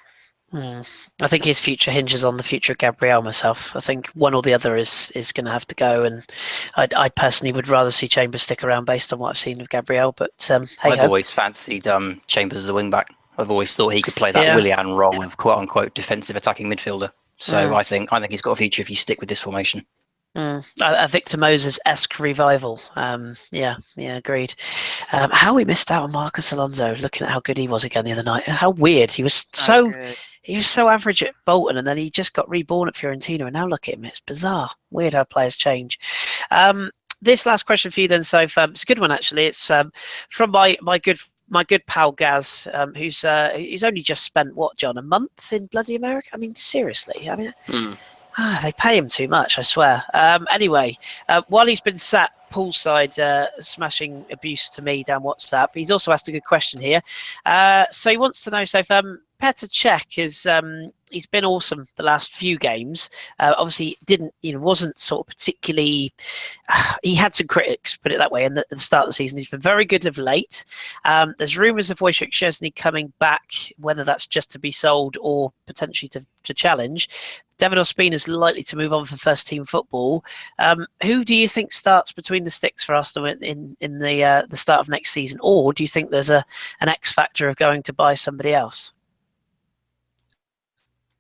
I think his future hinges on the future of Gabriel myself. I think one or the other is going to have to go, and I personally would rather see Chambers stick around based on what I've seen of Gabriel. But I've always fancied Chambers as a wing back. I've always thought he could play that Willian role of quote unquote defensive attacking midfielder. So I think he's got a future if you stick with this formation. A Victor Moses-esque revival. Yeah, agreed. How we missed out on Marcus Alonso, looking at how good he was again the other night. How weird. He was so average at Bolton, and then he just got reborn at Fiorentina, and now look at him. It's bizarre. Weird how players change. This last question for you then, Soph. It's a good one, actually. It's from my good pal Gaz, who's only just spent, what, John, a month in bloody America? I mean, seriously. I mean... they pay him too much, I swear. Anyway, while he's been sat poolside smashing abuse to me down WhatsApp, he's also asked a good question here. So he wants to know, so if Petr Cech is he's been awesome the last few games. Obviously, wasn't sort of particularly. He had some critics, put it that way, at the start of the season. He's been very good of late. There's rumours of Wojciech Szczesny coming back, whether that's just to be sold or potentially to challenge. David Ospina is likely to move on for first team football. Who do you think starts between the sticks for Arsenal in the start of next season, or do you think there's an X factor of going to buy somebody else?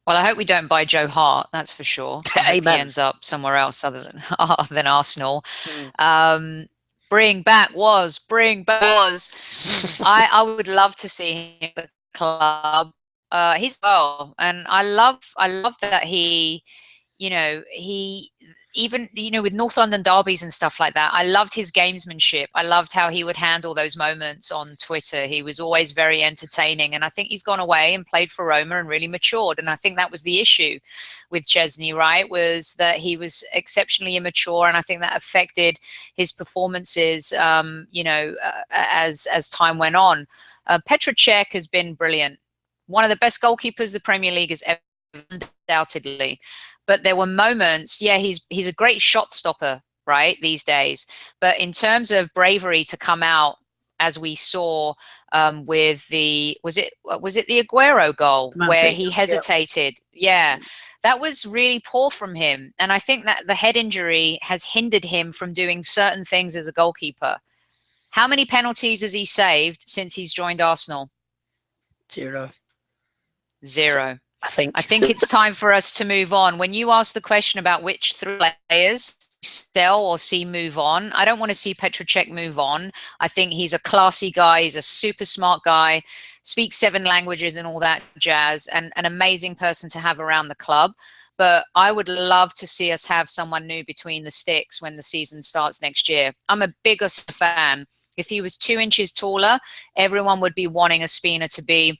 Well, I hope we don't buy Joe Hart, that's for sure. I hope he ends up somewhere else other than Arsenal. Bring back Was. I would love to see him at the club. He's well, and I love that he he even, with North London derbies and stuff like that, I loved his gamesmanship. I loved how he would handle those moments on Twitter. He was always very entertaining. And I think he's gone away and played for Roma and really matured. And I think that was the issue with Chesney, right? Was that he was exceptionally immature. And I think that affected his performances, as time went on. Petr Cech has been brilliant. One of the best goalkeepers the Premier League has ever, undoubtedly. But there were moments, he's a great shot stopper, right, these days. But in terms of bravery to come out, as we saw with was it the Aguero goal where he hesitated? Yeah, that was really poor from him. And I think that the head injury has hindered him from doing certain things as a goalkeeper. How many penalties has he saved since he's joined Arsenal? Zero. I think it's time for us to move on. When you ask the question about which three players sell or see move on, I don't want to see Petr Cech move on. I think he's a classy guy. He's a super smart guy, speaks 7 languages and all that jazz, and an amazing person to have around the club. But I would love to see us have someone new between the sticks when the season starts next year. I'm a bigger fan. If he was 2 inches taller, everyone would be wanting Ospina to be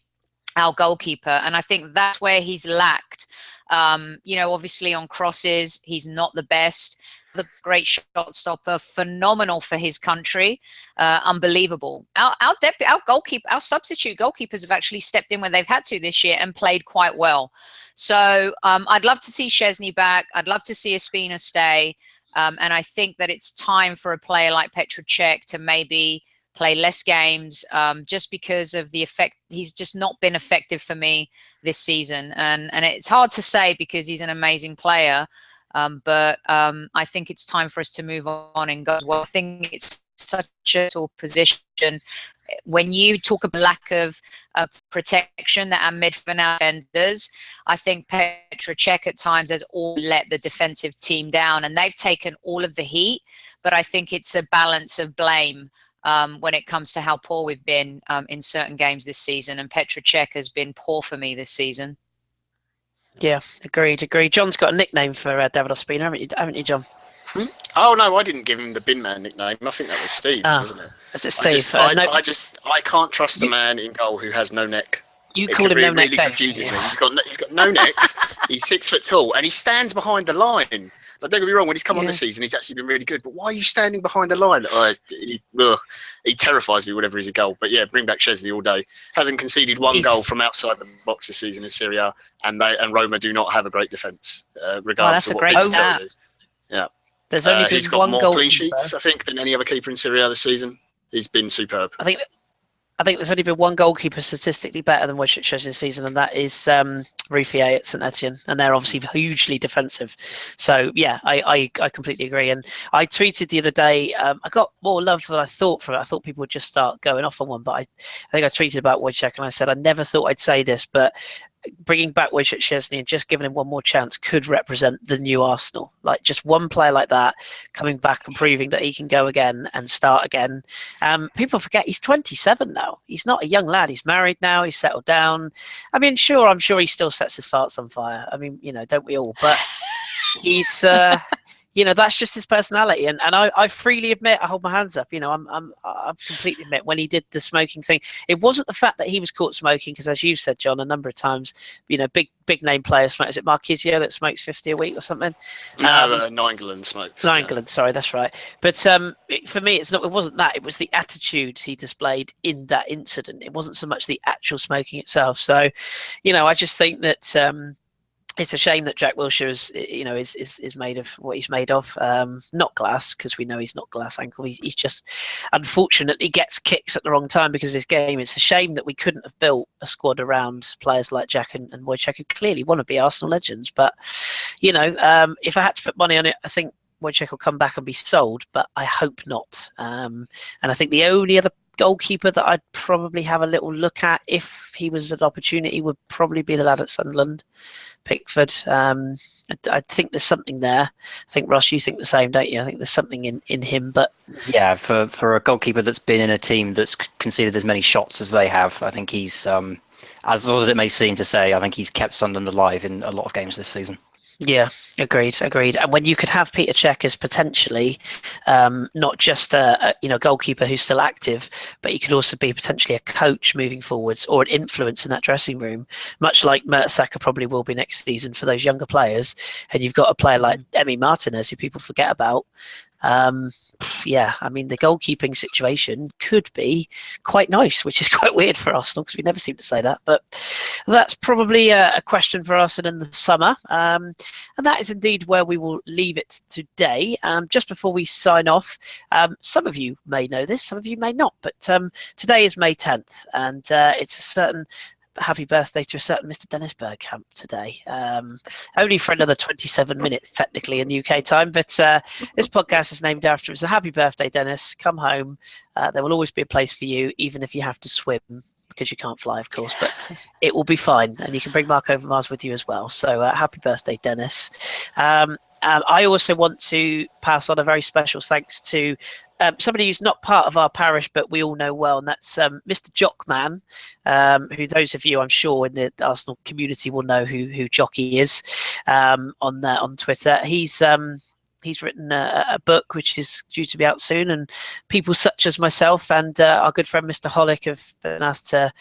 our goalkeeper. And I think that's where he's lacked. Obviously on crosses, he's not the best. The great shot stopper, phenomenal for his country, unbelievable. Our goalkeeper, our substitute goalkeepers have actually stepped in when they've had to this year and played quite well. So I'd love to see Chesney back. I'd love to see Ospina stay. And I think that it's time for a player like Petr Cech to maybe play less games, just because of the effect. He's just not been effective for me this season. And it's hard to say because he's an amazing player. But I think it's time for us to move on and go. Well, I think it's such a tall position. When you talk about lack of protection that our midfield now defenders, I think Petr Cech at times has all let the defensive team down, and they've taken all of the heat. But I think it's a balance of blame when it comes to how poor we've been in certain games this season. And Petr Cech has been poor for me this season. Yeah, agreed. John's got a nickname for David Ospina, haven't you, John? Oh no, I didn't give him the bin man nickname. I think that was Steve, wasn't it? Was it Steve? I can't trust the man in goal who has no neck. You called him no neck. It really confuses me. He's got no neck. He's 6 foot tall, and he stands behind the line. Like, don't get me wrong, when he's come on this season, he's actually been really good. But why are you standing behind the line? He terrifies me whenever he's a goal. But yeah, bring back Chesney all day. Hasn't conceded one goal from outside the box this season in Serie A, and Roma do not have a great defence, regardless of what that's a great stat. is. Yeah. There's only been he's got one more goal clean sheets, I think, than any other keeper in Serie A this season. He's been superb. I think there's only been one goalkeeper statistically better than Wojciech this season, and that is Ruffier at St Etienne, and they're obviously hugely defensive. So yeah, I completely agree. And I tweeted the other day, I got more love than I thought for it. I thought people would just start going off on one, but I think I tweeted about Wojciech, and I said I never thought I'd say this, but bringing back Wojciech Szczesny and just giving him one more chance could represent the new Arsenal. Like, just one player like that coming back and proving that he can go again and start again. People forget he's 27 now. He's not a young lad. He's married now. He's settled down. I mean, I'm sure he still sets his farts on fire. I mean, don't we all? But he's that's just his personality, and I freely admit, I hold my hands up. I completely admit when he did the smoking thing, it wasn't the fact that he was caught smoking, because as you've said, John, a number of times, big name players smoke. Is it Marquisio that smokes 50 a week or something? No, Nainggolan smokes. Nainggolan, sorry, that's right. But for me, it wasn't that. It was the attitude he displayed in that incident. It wasn't so much the actual smoking itself. So, I just think that. It's a shame that Jack Wilshere is made of what he's made of. Not glass, because we know he's not glass ankle. He's just, unfortunately, gets kicks at the wrong time because of his game. It's a shame that we couldn't have built a squad around players like Jack and Wojciech, who clearly want to be Arsenal legends. But, if I had to put money on it, I think Wojciech will come back and be sold, but I hope not. And I think the only other goalkeeper that I'd probably have a little look at if he was an opportunity would probably be the lad at Sunderland, Pickford. I think there's something there. I think, Ross, you think the same, don't you? I think there's something in him. But yeah, for a goalkeeper that's been in a team that's conceded as many shots as they have, I think he's, as it may seem to say, I think he's kept Sunderland alive in a lot of games this season. Yeah, agreed. And when you could have Peter Cech as potentially not just a goalkeeper who's still active, but he could also be potentially a coach moving forwards or an influence in that dressing room, much like Mertesacker probably will be next season for those younger players. And you've got a player like Emi Martinez, who people forget about. Yeah, I mean, the goalkeeping situation could be quite nice, which is quite weird for Arsenal because we never seem to say that. But that's probably a question for Arsenal in the summer. And that is indeed where we will leave it today. Just before we sign off, some of you may know this, some of you may not, but today is May 10th, and it's a certain happy birthday to a certain Mr. Dennis Bergkamp today. Only for another 27 minutes, technically, in UK time, but this podcast is named after him. So happy birthday, Dennis. Come home. There will always be a place for you, even if you have to swim, because you can't fly, of course, but it will be fine. And you can bring Mark Overmars with you as well. So happy birthday, Dennis. I also want to pass on a very special thanks to somebody who's not part of our parish, but we all know well, and that's Mr. Jockman, who those of you, I'm sure, in the Arsenal community will know who Jockey is on Twitter. He's written a book which is due to be out soon, and people such as myself and our good friend Mr. Hollick have been asked to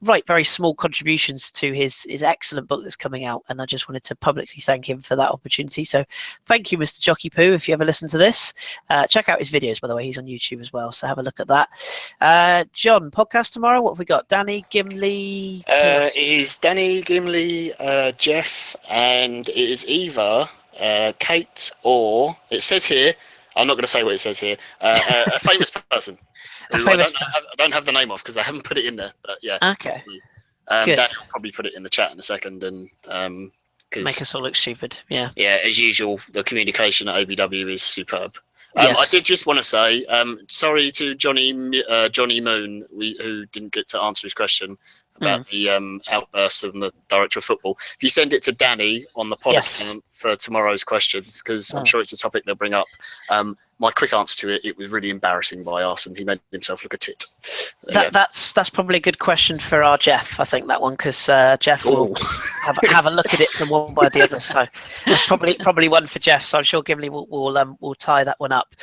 write very small contributions to his excellent book that's coming out, and I just wanted to publicly thank him for that opportunity. So thank you, Mr. Jockey Poo, if you ever listen to this. Check out his videos, by the way. He's on YouTube as well, so have a look at that. John, podcast tomorrow, what have we got? Danny, Gimli? It is Danny, Gimli, Jeff, and it is either Kate, or it says here, I'm not going to say what it says here, a famous person. Who I don't have the name of because I haven't put it in there. But yeah, okay. Dan will probably put it in the chat in a second, and make us all look stupid. Yeah. Yeah, as usual, the communication at OBW is superb. Yes. I did just want to say sorry to Johnny Moon, who didn't get to answer his question about the outbursts of the director of football. If you send it to Danny on the pod account for tomorrow's questions, because I'm sure it's a topic they'll bring up. My quick answer to it was really embarrassing by us, and he made himself look a tit. That's probably a good question for our Jeff, I think, that one, because Jeff will have a look at it from one way or the other. So that's probably one for Jeff. So I'm sure Gimli will tie that one up.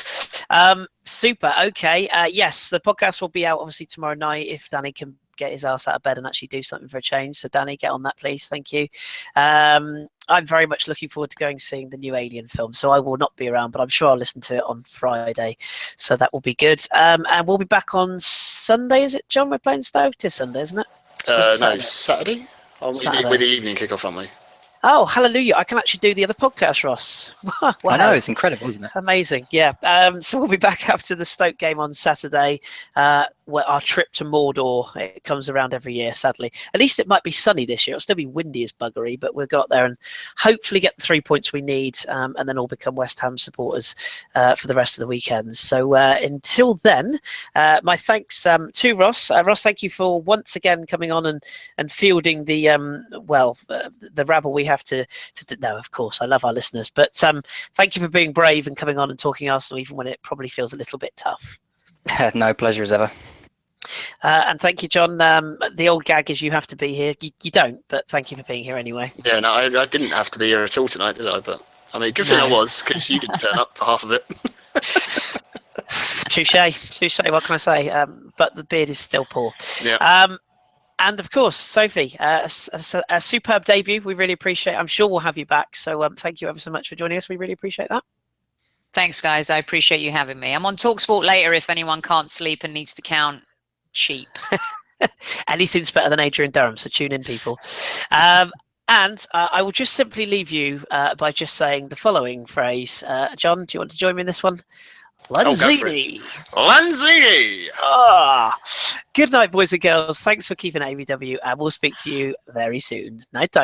Super. Okay. Yes, the podcast will be out obviously tomorrow night if Danny can get his ass out of bed and actually do something for a change. So Danny, get on that, please. Thank you. I'm very much looking forward to going seeing the new Alien film, so I will not be around, but I'm sure I'll listen to it on Friday, so that will be good. And we'll be back on Sunday, is it, John? We're playing Stoke. It is Sunday, isn't it? No, Saturday. Saturday. With the evening kickoff, aren't we? Oh, hallelujah. I can actually do the other podcast, Ross. Wow. I know, it's incredible, isn't it? Amazing, yeah. So we'll be back after the Stoke game on Saturday. Where our trip to Mordor, it comes around every year, sadly. At least it might be sunny this year. It'll still be windy as buggery, but we'll go up there and hopefully get the 3 points we need, and then all become West Ham supporters for the rest of the weekend. So until then, my thanks to Ross. Ross, thank you for once again coming on and fielding the the rabble we have to no, of course, I love our listeners, but thank you for being brave and coming on and talking Arsenal even when it probably feels a little bit tough. No, pleasure as ever. And thank you, John. The old gag is you have to be here. You don't, but thank you for being here anyway. Yeah, no, I didn't have to be here at all tonight, did I? But I mean, good thing I was, because you didn't turn up for half of it. Touche. What can I say? But the beard is still poor. Yeah. And of course, Sophie, a superb debut. We really appreciate it. I'm sure we'll have you back. So thank you ever so much for joining us. We really appreciate that. Thanks, guys. I appreciate you having me. I'm on TalkSport later if anyone can't sleep and needs to count sheep. Anything's better than Adrian Durham, so tune in, people. And I will just simply leave you by just saying the following phrase. John, do you want to join me in this one? Lanzini. Good night, boys and girls. Thanks for keeping ABW, and we'll speak to you very soon. Night.